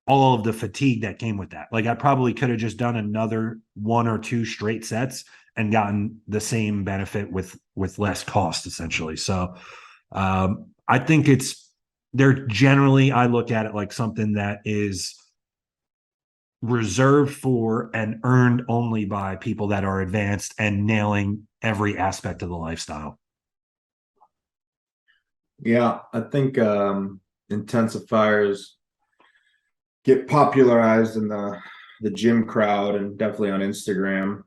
Speaker 1: all of the fatigue that came with that. Like I probably could have just done another one or two straight sets and gotten the same benefit with less cost, essentially. So I think they're generally, I look at it like something that is reserved for and earned only by people that are advanced and nailing every aspect of the lifestyle.
Speaker 3: Yeah, I think intensifiers get popularized in the gym crowd and definitely on Instagram.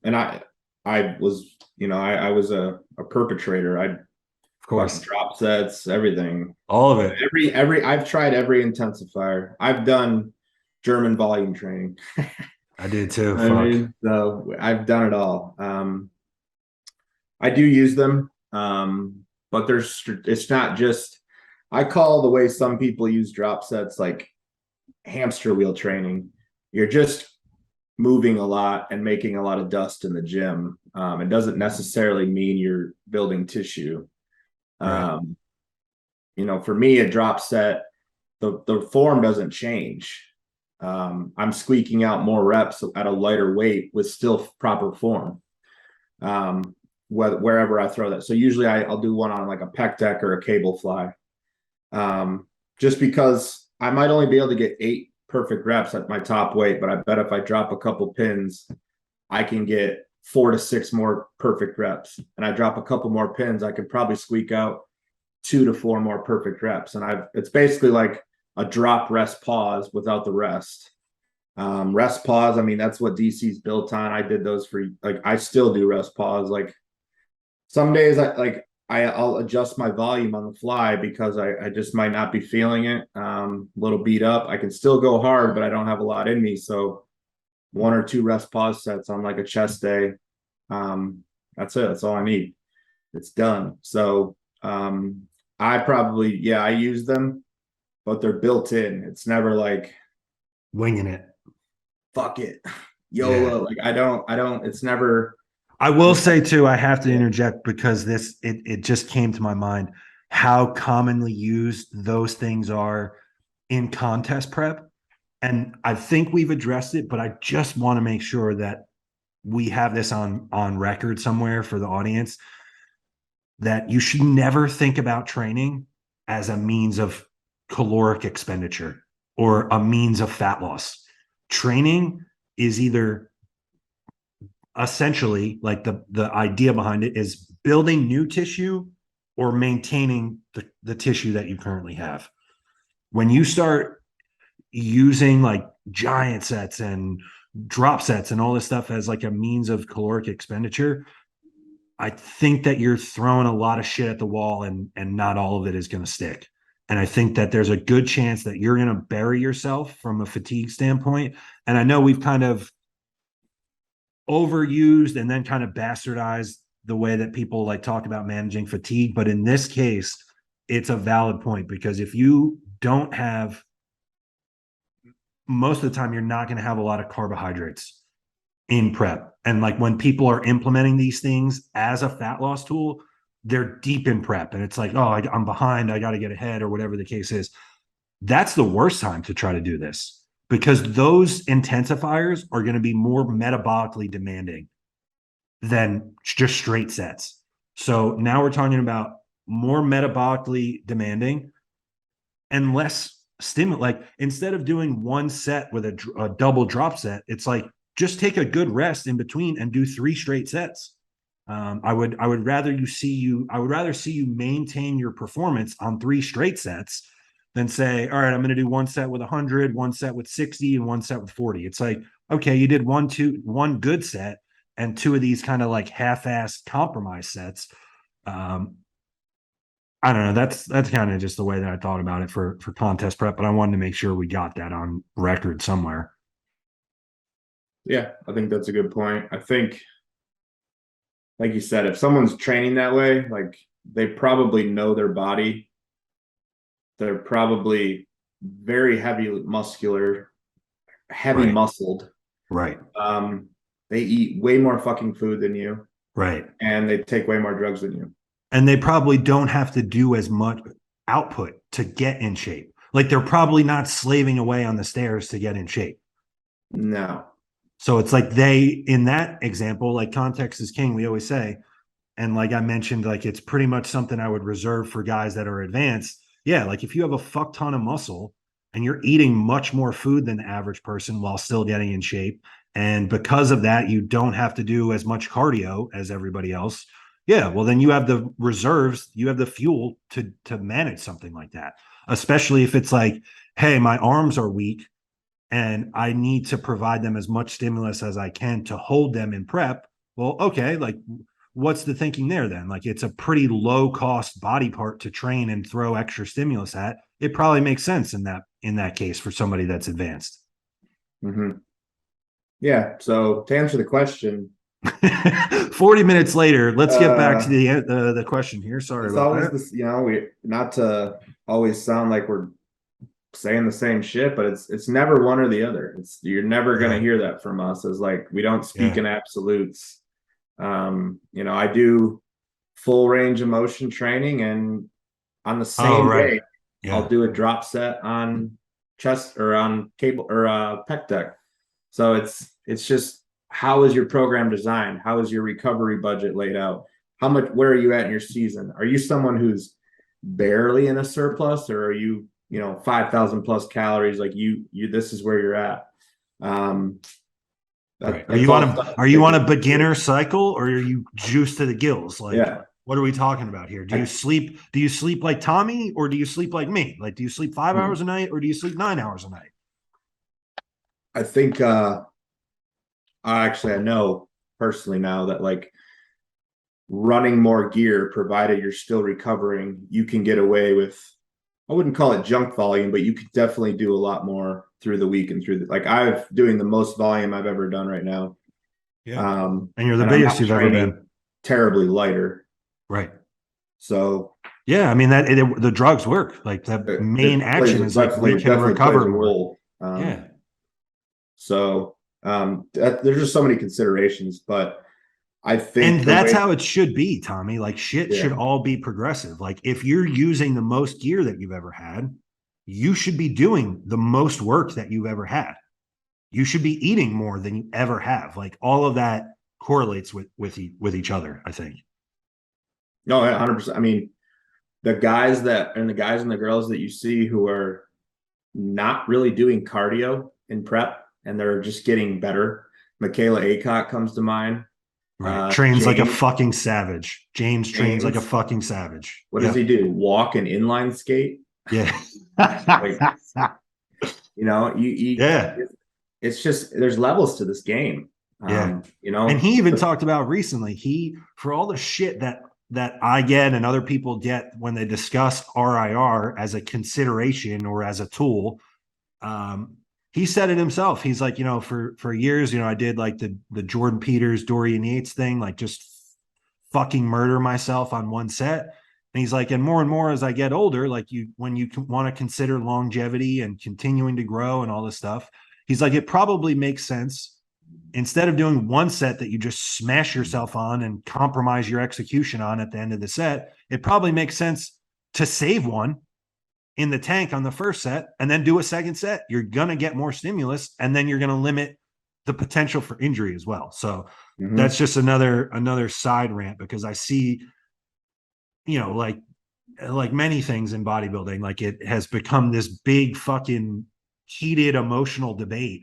Speaker 3: And I was, I was a perpetrator.
Speaker 1: Of course,
Speaker 3: drop sets, everything,
Speaker 1: all of it.
Speaker 3: I've tried every intensifier. I've done German volume training.
Speaker 1: I did too.
Speaker 3: So I've done it all. I do use them. But it's not just, I call the way some people use drop sets like hamster wheel training. You're just moving a lot and making a lot of dust in the gym. It doesn't necessarily mean you're building tissue.
Speaker 1: Right.
Speaker 3: For me, a drop set, the form doesn't change. I'm squeaking out more reps at a lighter weight with still proper form. Wherever I throw that. So usually I'll do one on like a pec deck or a cable fly. Just because I might only be able to get 8 perfect reps at my top weight, but I bet if I drop a couple pins, I can get 4 to 6 more perfect reps. And I drop a couple more pins, I could probably squeak out 2 to 4 more perfect reps. And it's basically like a drop, rest, pause without the rest. Rest, pause, I mean, that's what DC's built on. I did those for, like, I still do rest, pause. Like some days I'll adjust my volume on the fly because I just might not be feeling it. A little beat up. I can still go hard, but I don't have a lot in me. So 1 or 2 rest pause sets on like a chest day. That's it. That's all I need. It's done. So I use them, but they're built in. It's never like
Speaker 1: Winging it.
Speaker 3: fuck it. YOLO.
Speaker 1: Yeah.
Speaker 3: Like I don't, it's never.
Speaker 1: I will say too, I have to interject because it just came to my mind how commonly used those things are in contest prep. And I think we've addressed it, but I just want to make sure that we have this on record somewhere for the audience, that you should never think about training as a means of caloric expenditure or a means of fat loss. Training is either essentially, like the idea behind it is building new tissue or maintaining the tissue that you currently have. When you start using like giant sets and drop sets and all this stuff as like a means of caloric expenditure, I think that you're throwing a lot of shit at the wall and not all of it is going to stick. And I think that there's a good chance that you're going to bury yourself from a fatigue standpoint. And I know we've kind of overused and then kind of bastardized the way that people like talk about managing fatigue. But in this case, it's a valid point because if you don't have, most of the time, you're not going to have a lot of carbohydrates in prep. And like when people are implementing these things as a fat loss tool, they're deep in prep and it's like, oh, I'm behind, I got to get ahead or whatever the case is. That's the worst time to try to do this because those intensifiers are going to be more metabolically demanding than just straight sets. So now we're talking about more metabolically demanding and less stimulant. Like instead of doing one set with a double drop set, it's like just take a good rest in between and do 3 straight sets. I would rather see you maintain your performance on 3 straight sets than say, all right, I'm going to do one set with 100, one set with 60, and one set with 40. It's like, okay, you did one good set and 2 of these kind of like half-assed compromise sets. I don't know. That's kind of just the way that I thought about it for contest prep, but I wanted to make sure we got that on record somewhere.
Speaker 3: Yeah, I think that's a good point. I think, like you said, if someone's training that way, like they probably know their body. They're probably very heavy muscular, heavy
Speaker 1: Right.
Speaker 3: muscled.
Speaker 1: Right.
Speaker 3: They eat way more fucking food than you.
Speaker 1: Right.
Speaker 3: And they take way more drugs than you.
Speaker 1: And they probably don't have to do as much output to get in shape. Like they're probably not slaving away on the stairs to get in shape.
Speaker 3: No.
Speaker 1: So it's like in that example, like context is king, we always say. And like I mentioned, like it's pretty much something I would reserve for guys that are advanced. Yeah, like if you have a fuck ton of muscle and you're eating much more food than the average person while still getting in shape, and because of that, you don't have to do as much cardio as everybody else. Yeah, well, then you have the reserves, you have the fuel to manage something like that. Especially if it's like, hey, my arms are weak and I need to provide them as much stimulus as I can to hold them in prep. Well, okay, like what's the thinking there then? Like it's a pretty low cost body part to train and throw extra stimulus at. It probably makes sense in that case for somebody that's advanced.
Speaker 3: Mm-hmm. Yeah. So to answer the question,
Speaker 1: 40 minutes later, let's get back to the question here. Sorry
Speaker 3: It's
Speaker 1: about
Speaker 3: always
Speaker 1: that.
Speaker 3: this, we not to always sound like we're saying the same shit, but it's never one or the other. You're never gonna hear that from us as like we don't speak in absolutes. I do full range of motion training, and on the same day, I'll do a drop set on chest or on cable or pec deck. So it's just, how is your program designed? How is your recovery budget laid out? Where are you at in your season? Are you someone who's barely in a surplus, or are you 5,000 plus calories? Like this is where you're at.
Speaker 1: Are you on a beginner cycle, or are you juiced to the gills? Like, what are we talking about here? Do you sleep like Tommy, or do you sleep like me? Like, do you sleep 5 hours a night, or do you sleep 9 hours a night?
Speaker 3: I think I know personally now that like running more gear, provided you're still recovering, you can get away with, I wouldn't call it junk volume, but you could definitely do a lot more through the week and like I'm doing the most volume I've ever done right now.
Speaker 1: Yeah. And you're the biggest you've ever been.
Speaker 3: Terribly lighter.
Speaker 1: Right.
Speaker 3: So
Speaker 1: yeah, I mean the drugs work. Like the main action is like we can recover more. Yeah.
Speaker 3: So there's just so many considerations, but I think,
Speaker 1: and that's how it should be, Tommy. Like shit should all be progressive. Like if you're using the most gear that you've ever had, you should be doing the most work that you've ever had. You should be eating more than you ever have. Like all of that correlates with each other, I think.
Speaker 3: No, 100%. I mean, the guys and the girls that you see who are not really doing cardio in prep and they're just getting better. Michaela Aycock comes to mind.
Speaker 1: Right. Trains like a fucking savage. James trains like a fucking savage.
Speaker 3: What does he do? Walk and inline skate?
Speaker 1: Yeah.
Speaker 3: It's just, there's levels to this game.
Speaker 1: And he even talked about recently, for all the shit that I get and other people get when they discuss RIR as a consideration or as a tool, he said it himself. He's like, for years, I did like the Jordan Peters, Dorian Yates thing, like just fucking murder myself on one set. And he's like, and more as I get older, like when you want to consider longevity and continuing to grow and all this stuff, he's like, it probably makes sense, instead of doing one set that you just smash yourself on and compromise your execution on at the end of the set, it probably makes sense to save one in the tank on the first set and then do a second set. You're going to get more stimulus, and then you're going to limit the potential for injury as well. So that's just another side rant, because I see, like many things in bodybuilding, like it has become this big fucking heated emotional debate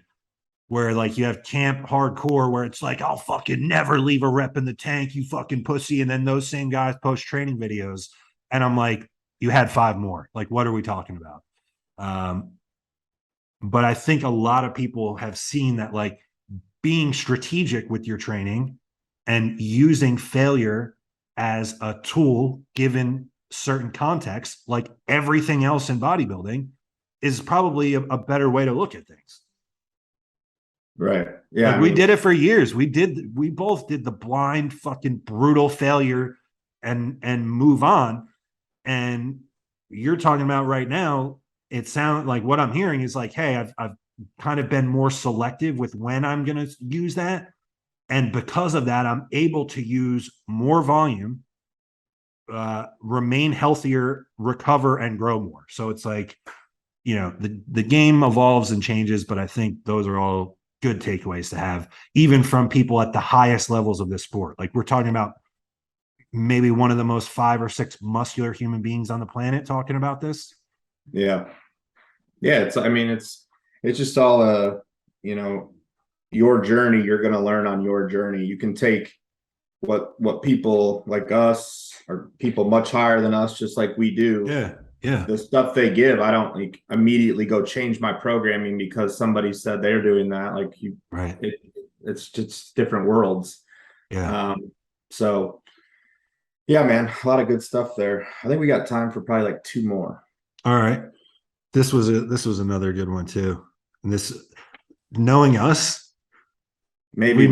Speaker 1: where like you have camp hardcore where it's like, I'll fucking never leave a rep in the tank, you fucking pussy. And then those same guys post training videos. And I'm like, you had 5 more. Like, what are we talking about? But I think a lot of people have seen that like being strategic with your training and using failure as a tool given certain context, like everything else in bodybuilding, is probably a better way to look at things.
Speaker 3: Right. Yeah.
Speaker 1: Like we did it for years. We both did the blind fucking brutal failure and move on. And you're talking about right now, it sounds like what I'm hearing is like, hey, I've kind of been more selective with when I'm going to use that. And because of that, I'm able to use more volume, remain healthier, recover, and grow more. So it's like, the game evolves and changes, but I think those are all good takeaways to have, even from people at the highest levels of this sport. Like we're talking about maybe one of the most 5 or 6 muscular human beings on the planet talking about this.
Speaker 3: Yeah. It's just all your journey. You're going to learn on your journey. You can take what people like us or people much higher than us, just like we do.
Speaker 1: Yeah.
Speaker 3: The stuff they give, I don't like immediately go change my programming because somebody said they're doing that. Like it's just different worlds.
Speaker 1: Yeah.
Speaker 3: So yeah, man, a lot of good stuff there. I think we got time for probably like 2 more.
Speaker 1: All right. This was another good one too. And this, knowing us,
Speaker 3: maybe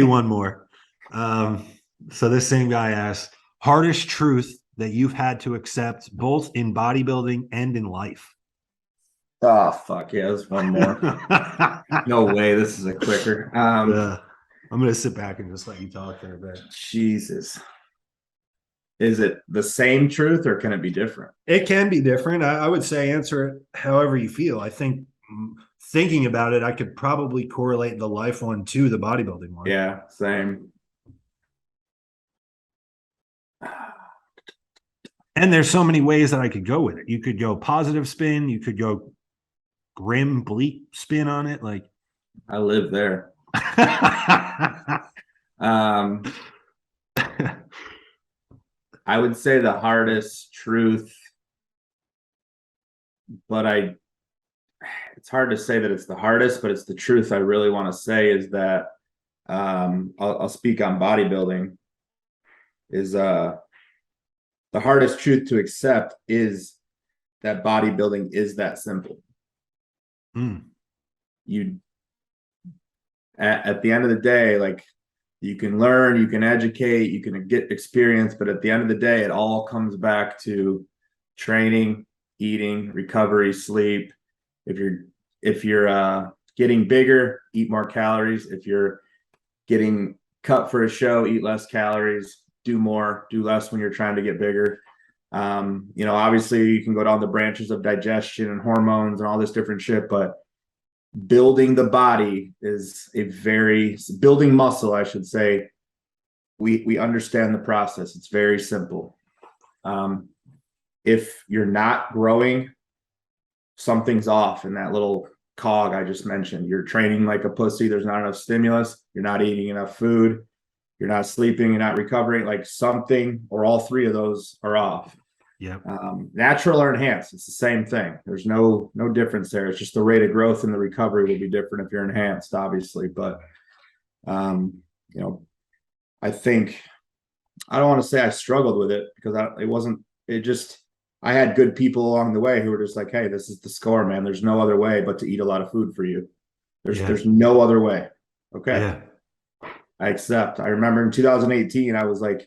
Speaker 1: one more. So this same guy asks, hardest truth that you've had to accept both in bodybuilding and in life.
Speaker 3: Oh fuck yeah, there's one more.
Speaker 1: Yeah.
Speaker 3: No way, this is a clicker.
Speaker 1: I'm gonna sit back and just let you talk for a bit.
Speaker 3: Jesus. Is it the same truth or can it be different?
Speaker 1: It can be different. I would say answer it however you feel. I think thinking about it, I could probably correlate the life one to the bodybuilding one.
Speaker 3: Yeah, same.
Speaker 1: And there's so many ways that I could go with it. You could go positive spin, you could go grim, bleak spin on it. Like
Speaker 3: I live there. Um, I would say the hardest truth, but it's hard to say that it's the hardest, but it's the truth I really want to say is that I'll speak on bodybuilding is the hardest truth to accept is that bodybuilding is that simple. You at the end of the day, like you can learn, you can educate, you can get experience, but at the end of the day, it all comes back to training, eating, recovery, sleep. If you're getting bigger, eat more calories. If you're getting cut for a show, eat less calories, do more, do less when you're trying to get bigger. Obviously you can go down the branches of digestion and hormones and all this different shit, but building the body is building muscle, I should say. We understand the process. It's very simple. If you're not growing, something's off in that little cog I just mentioned. You're training like a pussy. There's not enough stimulus. You're not eating enough food. You're not sleeping. You're not recovering. Like something or all three of those are off.
Speaker 1: Yeah.
Speaker 3: Natural or enhanced, it's the same thing. There's no difference there. It's just the rate of growth and the recovery will be different if you're enhanced, obviously. But I think I don't want to say I struggled with it because I had good people along the way who were just like, hey, this is the score, man. There's no other way but to eat a lot of food for you. There's no other way. Okay.
Speaker 1: Yeah.
Speaker 3: I accept. I remember in 2018, I was like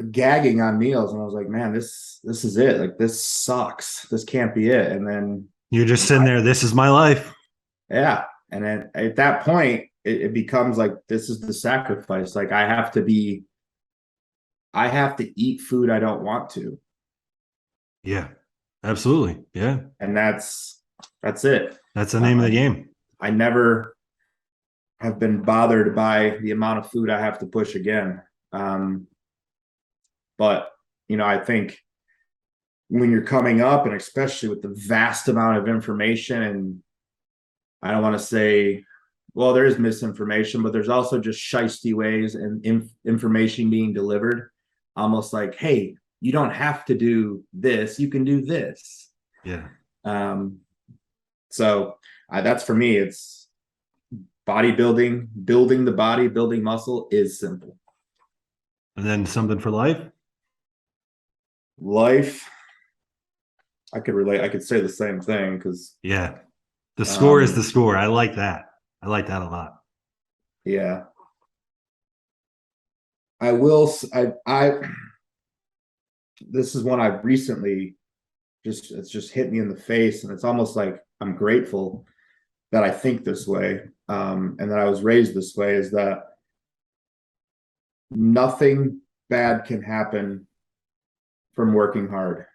Speaker 3: gagging on meals and I was like, man, this is it. Like this sucks. This can't be it. And then
Speaker 1: you're just sitting there. This is my life.
Speaker 3: Yeah. And then at that point, it becomes like, this is the sacrifice. Like I have to eat food I don't want to.
Speaker 1: Yeah, absolutely. Yeah.
Speaker 3: And that's it.
Speaker 1: That's the name of the game.
Speaker 3: I never have been bothered by the amount of food I have to push again. But I think when you're coming up, and especially with the vast amount of information, and I don't want to say, well, there is misinformation, but there's also just shiesty ways and information being delivered, almost like, hey, you don't have to do this, you can do this.
Speaker 1: Yeah.
Speaker 3: So that's for me, it's bodybuilding, building the body, building muscle is simple.
Speaker 1: And then something for life?
Speaker 3: Life, I could say the same thing because
Speaker 1: yeah, the score is the score. I like that a lot.
Speaker 3: Yeah, I will. This is one I've recently it's just hit me in the face, and it's almost like I'm grateful that I think this way, and that I was raised this way. Is that nothing bad can happen from working hard.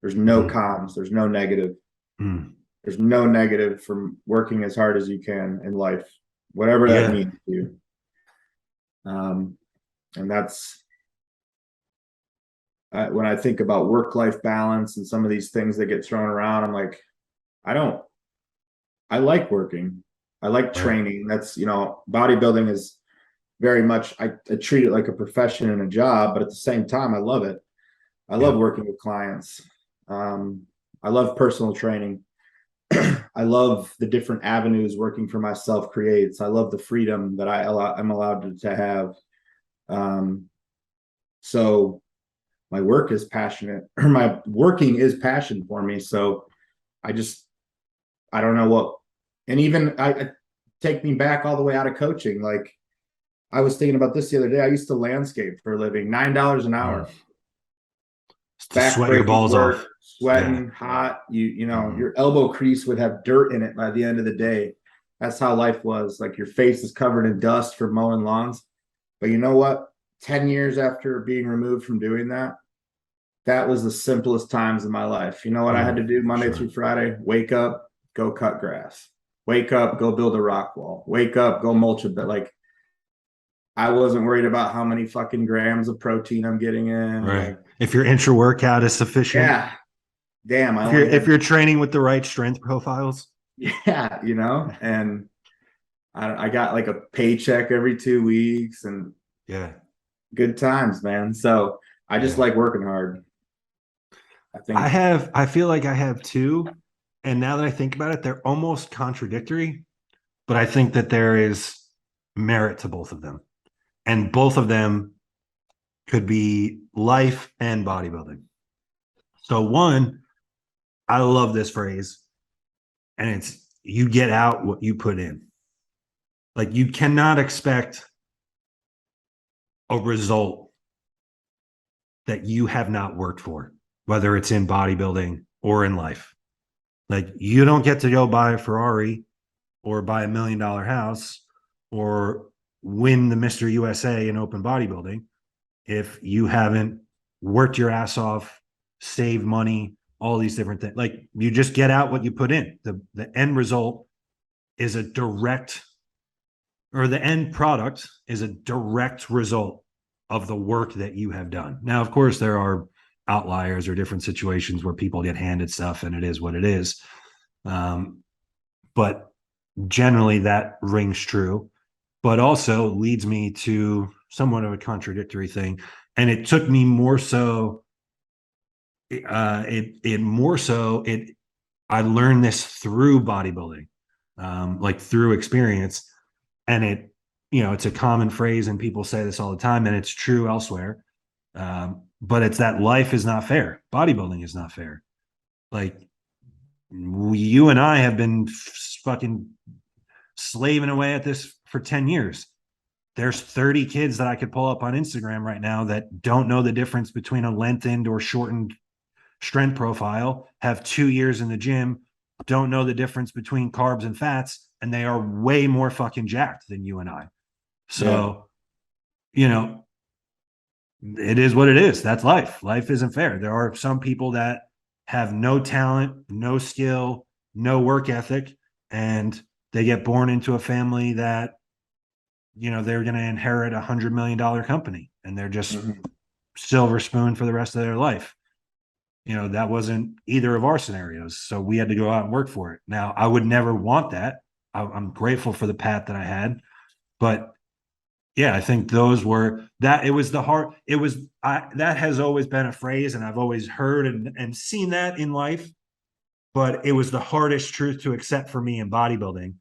Speaker 3: There's no cons. There's no negative. There's no negative from working as hard as you can in life, whatever that means to you. And that's when I think about work-life balance and some of these things that get thrown around, I'm like, I like working. I like training. That's, bodybuilding is very much, I treat it like a profession and a job, but at the same time, I love it. I love working with clients. I love personal training. I love the different avenues working for myself creates. I love the freedom that I'm allowed to have. So my work is passionate, or my working is passion for me. So I don't know what, and even I take me back all the way out of coaching. Like I was thinking about this the other day. I used to landscape for a living, $9 an hour.
Speaker 1: It's to sweat your
Speaker 3: Back-breaking
Speaker 1: balls
Speaker 3: work,
Speaker 1: off.
Speaker 3: sweating, hot. You know,
Speaker 1: Mhm.
Speaker 3: your elbow crease would have dirt in it by the end of the day. That's how life was. Like your face is covered in dust for mowing lawns. But you know what? 10 years after being removed from doing that, that was the simplest times of my life. You know what I had to do Monday
Speaker 1: Sure.
Speaker 3: through Friday? Wake up, go cut grass. Wake up, go build a rock wall. Wake up, go mulch a bit. Like I wasn't worried about how many fucking grams of protein I'm getting in.
Speaker 1: Right.
Speaker 3: Like,
Speaker 1: If your intra workout is sufficient,
Speaker 3: yeah, damn, I
Speaker 1: if you're
Speaker 3: only
Speaker 1: if
Speaker 3: had,
Speaker 1: you're training with the right strength profiles,
Speaker 3: yeah, you know, and I got like a paycheck every 2 weeks and
Speaker 1: yeah,
Speaker 3: good times, man. So I just
Speaker 1: yeah.
Speaker 3: like working hard. I think,
Speaker 1: I feel like I have two, and now that I think about it, they're almost contradictory, but I think that there is merit to both of them. And both of them could be life and bodybuilding. So one, I love this phrase, and it's you get out what you put in. Like you cannot expect a result that you have not worked for, whether it's in bodybuilding or in life. Like you don't get to go buy a Ferrari or buy $1 million house or win the Mr. USA in open bodybuilding if you haven't worked your ass off, saved money, all these different things. Like you just get out what you put in. The end result is a direct, or the end product is a direct result of the work that you have done. Now, of course, there are outliers or different situations where people get handed stuff and it is what it is. But generally that rings true, but also leads me to somewhat of a contradictory thing. And it took me more so, I learned this through bodybuilding, like through experience. And it's a common phrase and people say this all the time and it's true elsewhere. But it's that life is not fair. Bodybuilding is not fair. Like you and I have been fucking slaving away at this for 10 years. There's 30 kids that I could pull up on Instagram right now that don't know the difference between a lengthened or shortened strength profile, have 2 years in the gym, don't know the difference between carbs and fats, and they are way more fucking jacked than you and I.
Speaker 3: yeah,
Speaker 1: So, you know, it is what it is. That's life. Life isn't fair. There are some people that have no talent, no skill, no work ethic, and they get born into a family that, they're going to inherit $100 million company and they're just
Speaker 3: mhm.
Speaker 1: silver spoon for the rest of their life. That wasn't either of our scenarios. So we had to go out and work for it. Now, I would never want that. I'm grateful for the path that I had, but yeah, I think those were that it was the hard, that has always been a phrase and I've always heard and seen that in life, but it was the hardest truth to accept for me in bodybuilding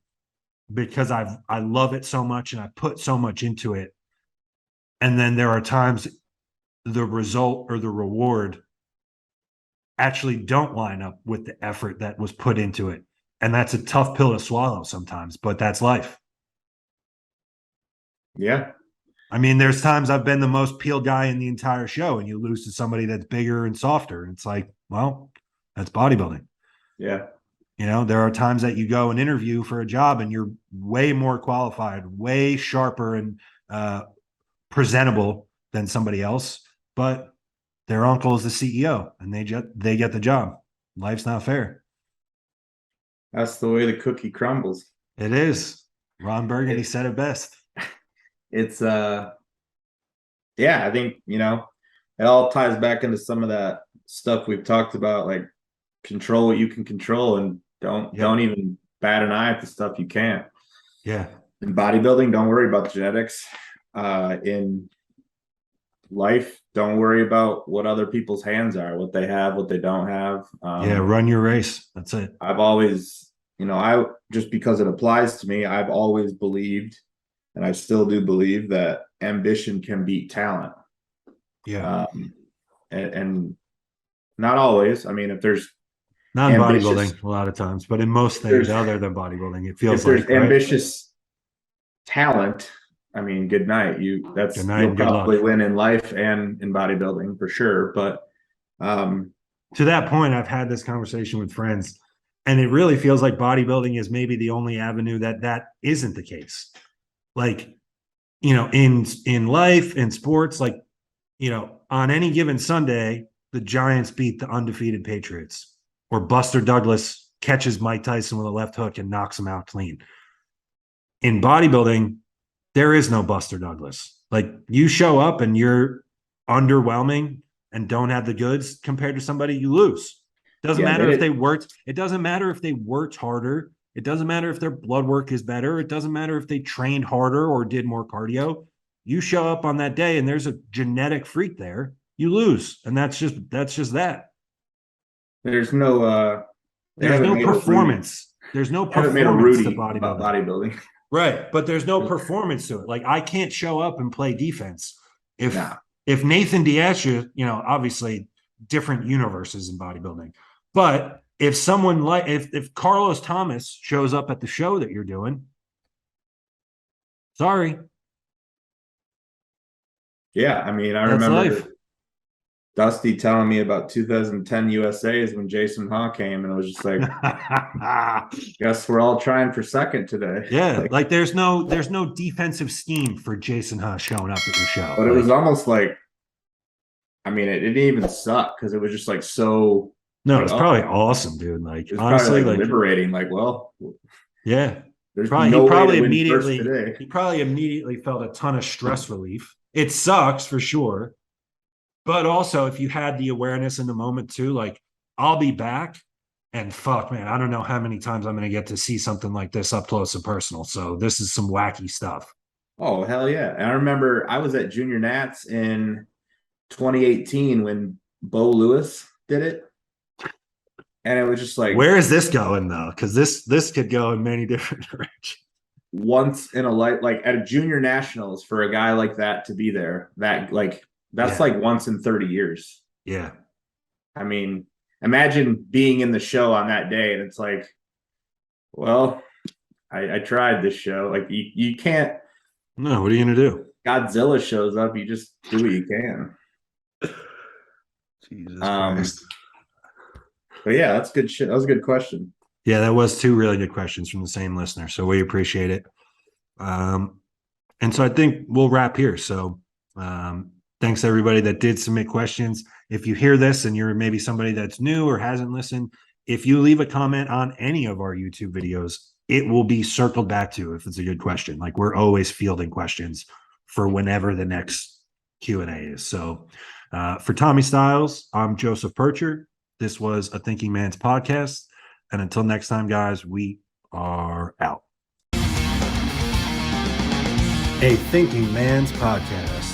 Speaker 1: because I love it so much and I put so much into it. And then there are times the result or the reward actually don't line up with the effort that was put into it. And that's a tough pill to swallow sometimes, but that's life.
Speaker 3: Yeah,
Speaker 1: I mean, there's times I've been the most peeled guy in the entire show, and you lose to somebody that's bigger and softer. It's like, well, that's bodybuilding.
Speaker 3: yeah,
Speaker 1: There are times that you go and interview for a job and you're way more qualified, way sharper and presentable than somebody else, but their uncle is the CEO and they get the job. Life's not fair.
Speaker 3: that's the way the cookie crumbles.
Speaker 1: It is. Ron Burgundy
Speaker 3: It,
Speaker 1: said it best.
Speaker 3: it's yeah, I think it all ties back into some of that stuff we've talked about, like control what you can control and don't
Speaker 1: Yep.
Speaker 3: even bat an eye at the stuff you can't.
Speaker 1: Yeah.
Speaker 3: In bodybuilding, don't worry about the genetics. In life, don't worry about what other people's hands are, what they have, what they don't have.
Speaker 1: Yeah. Run your race. That's it.
Speaker 3: I've always, I just because it applies to me, I've always believed, and I still do believe that ambition can beat talent.
Speaker 1: Yeah.
Speaker 3: And not always. I mean, if there's
Speaker 1: Not in
Speaker 3: ambitious,
Speaker 1: bodybuilding a lot of times, but in most things
Speaker 3: there's
Speaker 1: other than bodybuilding, it
Speaker 3: if
Speaker 1: feels
Speaker 3: there's
Speaker 1: like, right?
Speaker 3: ambitious talent, I mean, good night.
Speaker 1: Good night
Speaker 3: you'll
Speaker 1: and good
Speaker 3: probably
Speaker 1: luck.
Speaker 3: win in life and in bodybuilding for sure. But
Speaker 1: To that point, I've had this conversation with friends, and it really feels like bodybuilding is maybe the only avenue that isn't the case. Like, in life, in sports, like, on any given Sunday, the Giants beat the undefeated Patriots, or Buster Douglas catches Mike Tyson with a left hook and knocks him out clean. In bodybuilding, there is no Buster Douglas. Like, you show up and you're underwhelming and don't have the goods compared to somebody, you lose. Doesn't matter if they worked. It doesn't matter if they worked harder. It doesn't matter if their blood work is better. It doesn't matter if they trained harder or did more cardio. You show up on that day and there's a genetic freak there, you lose. And that's just that.
Speaker 3: there's no
Speaker 1: There's no performance. There's no
Speaker 3: haven't made a
Speaker 1: performance
Speaker 3: Rudy
Speaker 1: to
Speaker 3: about
Speaker 1: bodybuilding.
Speaker 3: bodybuilding.
Speaker 1: Right. But there's no performance to it. Like, I can't show up and play defense. If
Speaker 3: Nah.
Speaker 1: if Nathan Diaz, obviously different universes in bodybuilding. But if someone like if Carlos Thomas shows up at the show that you're doing, sorry.
Speaker 3: Yeah, I mean, I
Speaker 1: That's
Speaker 3: remember
Speaker 1: life.
Speaker 3: Dusty telling me about 2010 USA's when Jason Ha came, and it was just like, guess we're all trying for second today.
Speaker 1: Yeah, like there's no defensive scheme for Jason Huss showing up at your show.
Speaker 3: But it was almost like, I mean, it didn't even suck because it was just like so.
Speaker 1: No,
Speaker 3: like,
Speaker 1: it's probably awesome, dude. Like,
Speaker 3: it's
Speaker 1: honestly,
Speaker 3: probably
Speaker 1: like
Speaker 3: liberating. Like, well,
Speaker 1: yeah,
Speaker 3: there's
Speaker 1: probably
Speaker 3: no
Speaker 1: he
Speaker 3: way
Speaker 1: probably
Speaker 3: to win first
Speaker 1: immediately
Speaker 3: today.
Speaker 1: he probably immediately felt a ton of stress relief. It sucks for sure, but also if you had the awareness in the moment too, like, I'll be back, and fuck, man, I don't know how many times I'm going to get to see something like this up close and personal. So this is some wacky stuff.
Speaker 3: Oh, hell yeah. And I remember I was at Junior Nats in 2018 when Bo Lewis did it. And it was just like,
Speaker 1: where is this going though? Because this could go in many different directions.
Speaker 3: Once in a life, like at a junior nationals, for a guy like that to be there, that's like once in 30 years.
Speaker 1: Yeah.
Speaker 3: I mean, imagine being in the show on that day and it's like, well, I tried this show. Like, you can't.
Speaker 1: No, what are you gonna do?
Speaker 3: Godzilla shows up, you just do what you can.
Speaker 1: Jesus Christ.
Speaker 3: But yeah, that's good shit. That was a good question.
Speaker 1: Yeah, that was two really good questions from the same listener. So we appreciate it. And so I think we'll wrap here. So thanks to everybody that did submit questions. If you hear this and you're maybe somebody that's new or hasn't listened, if you leave a comment on any of our YouTube videos, it will be circled back to if it's a good question. Like, we're always fielding questions for whenever the next Q&A is. So for Tommy Stiles, I'm Joseph PIRCHER. This was a Thinking Man's podcast. And until next time, guys, we are out. A Thinking Man's podcast.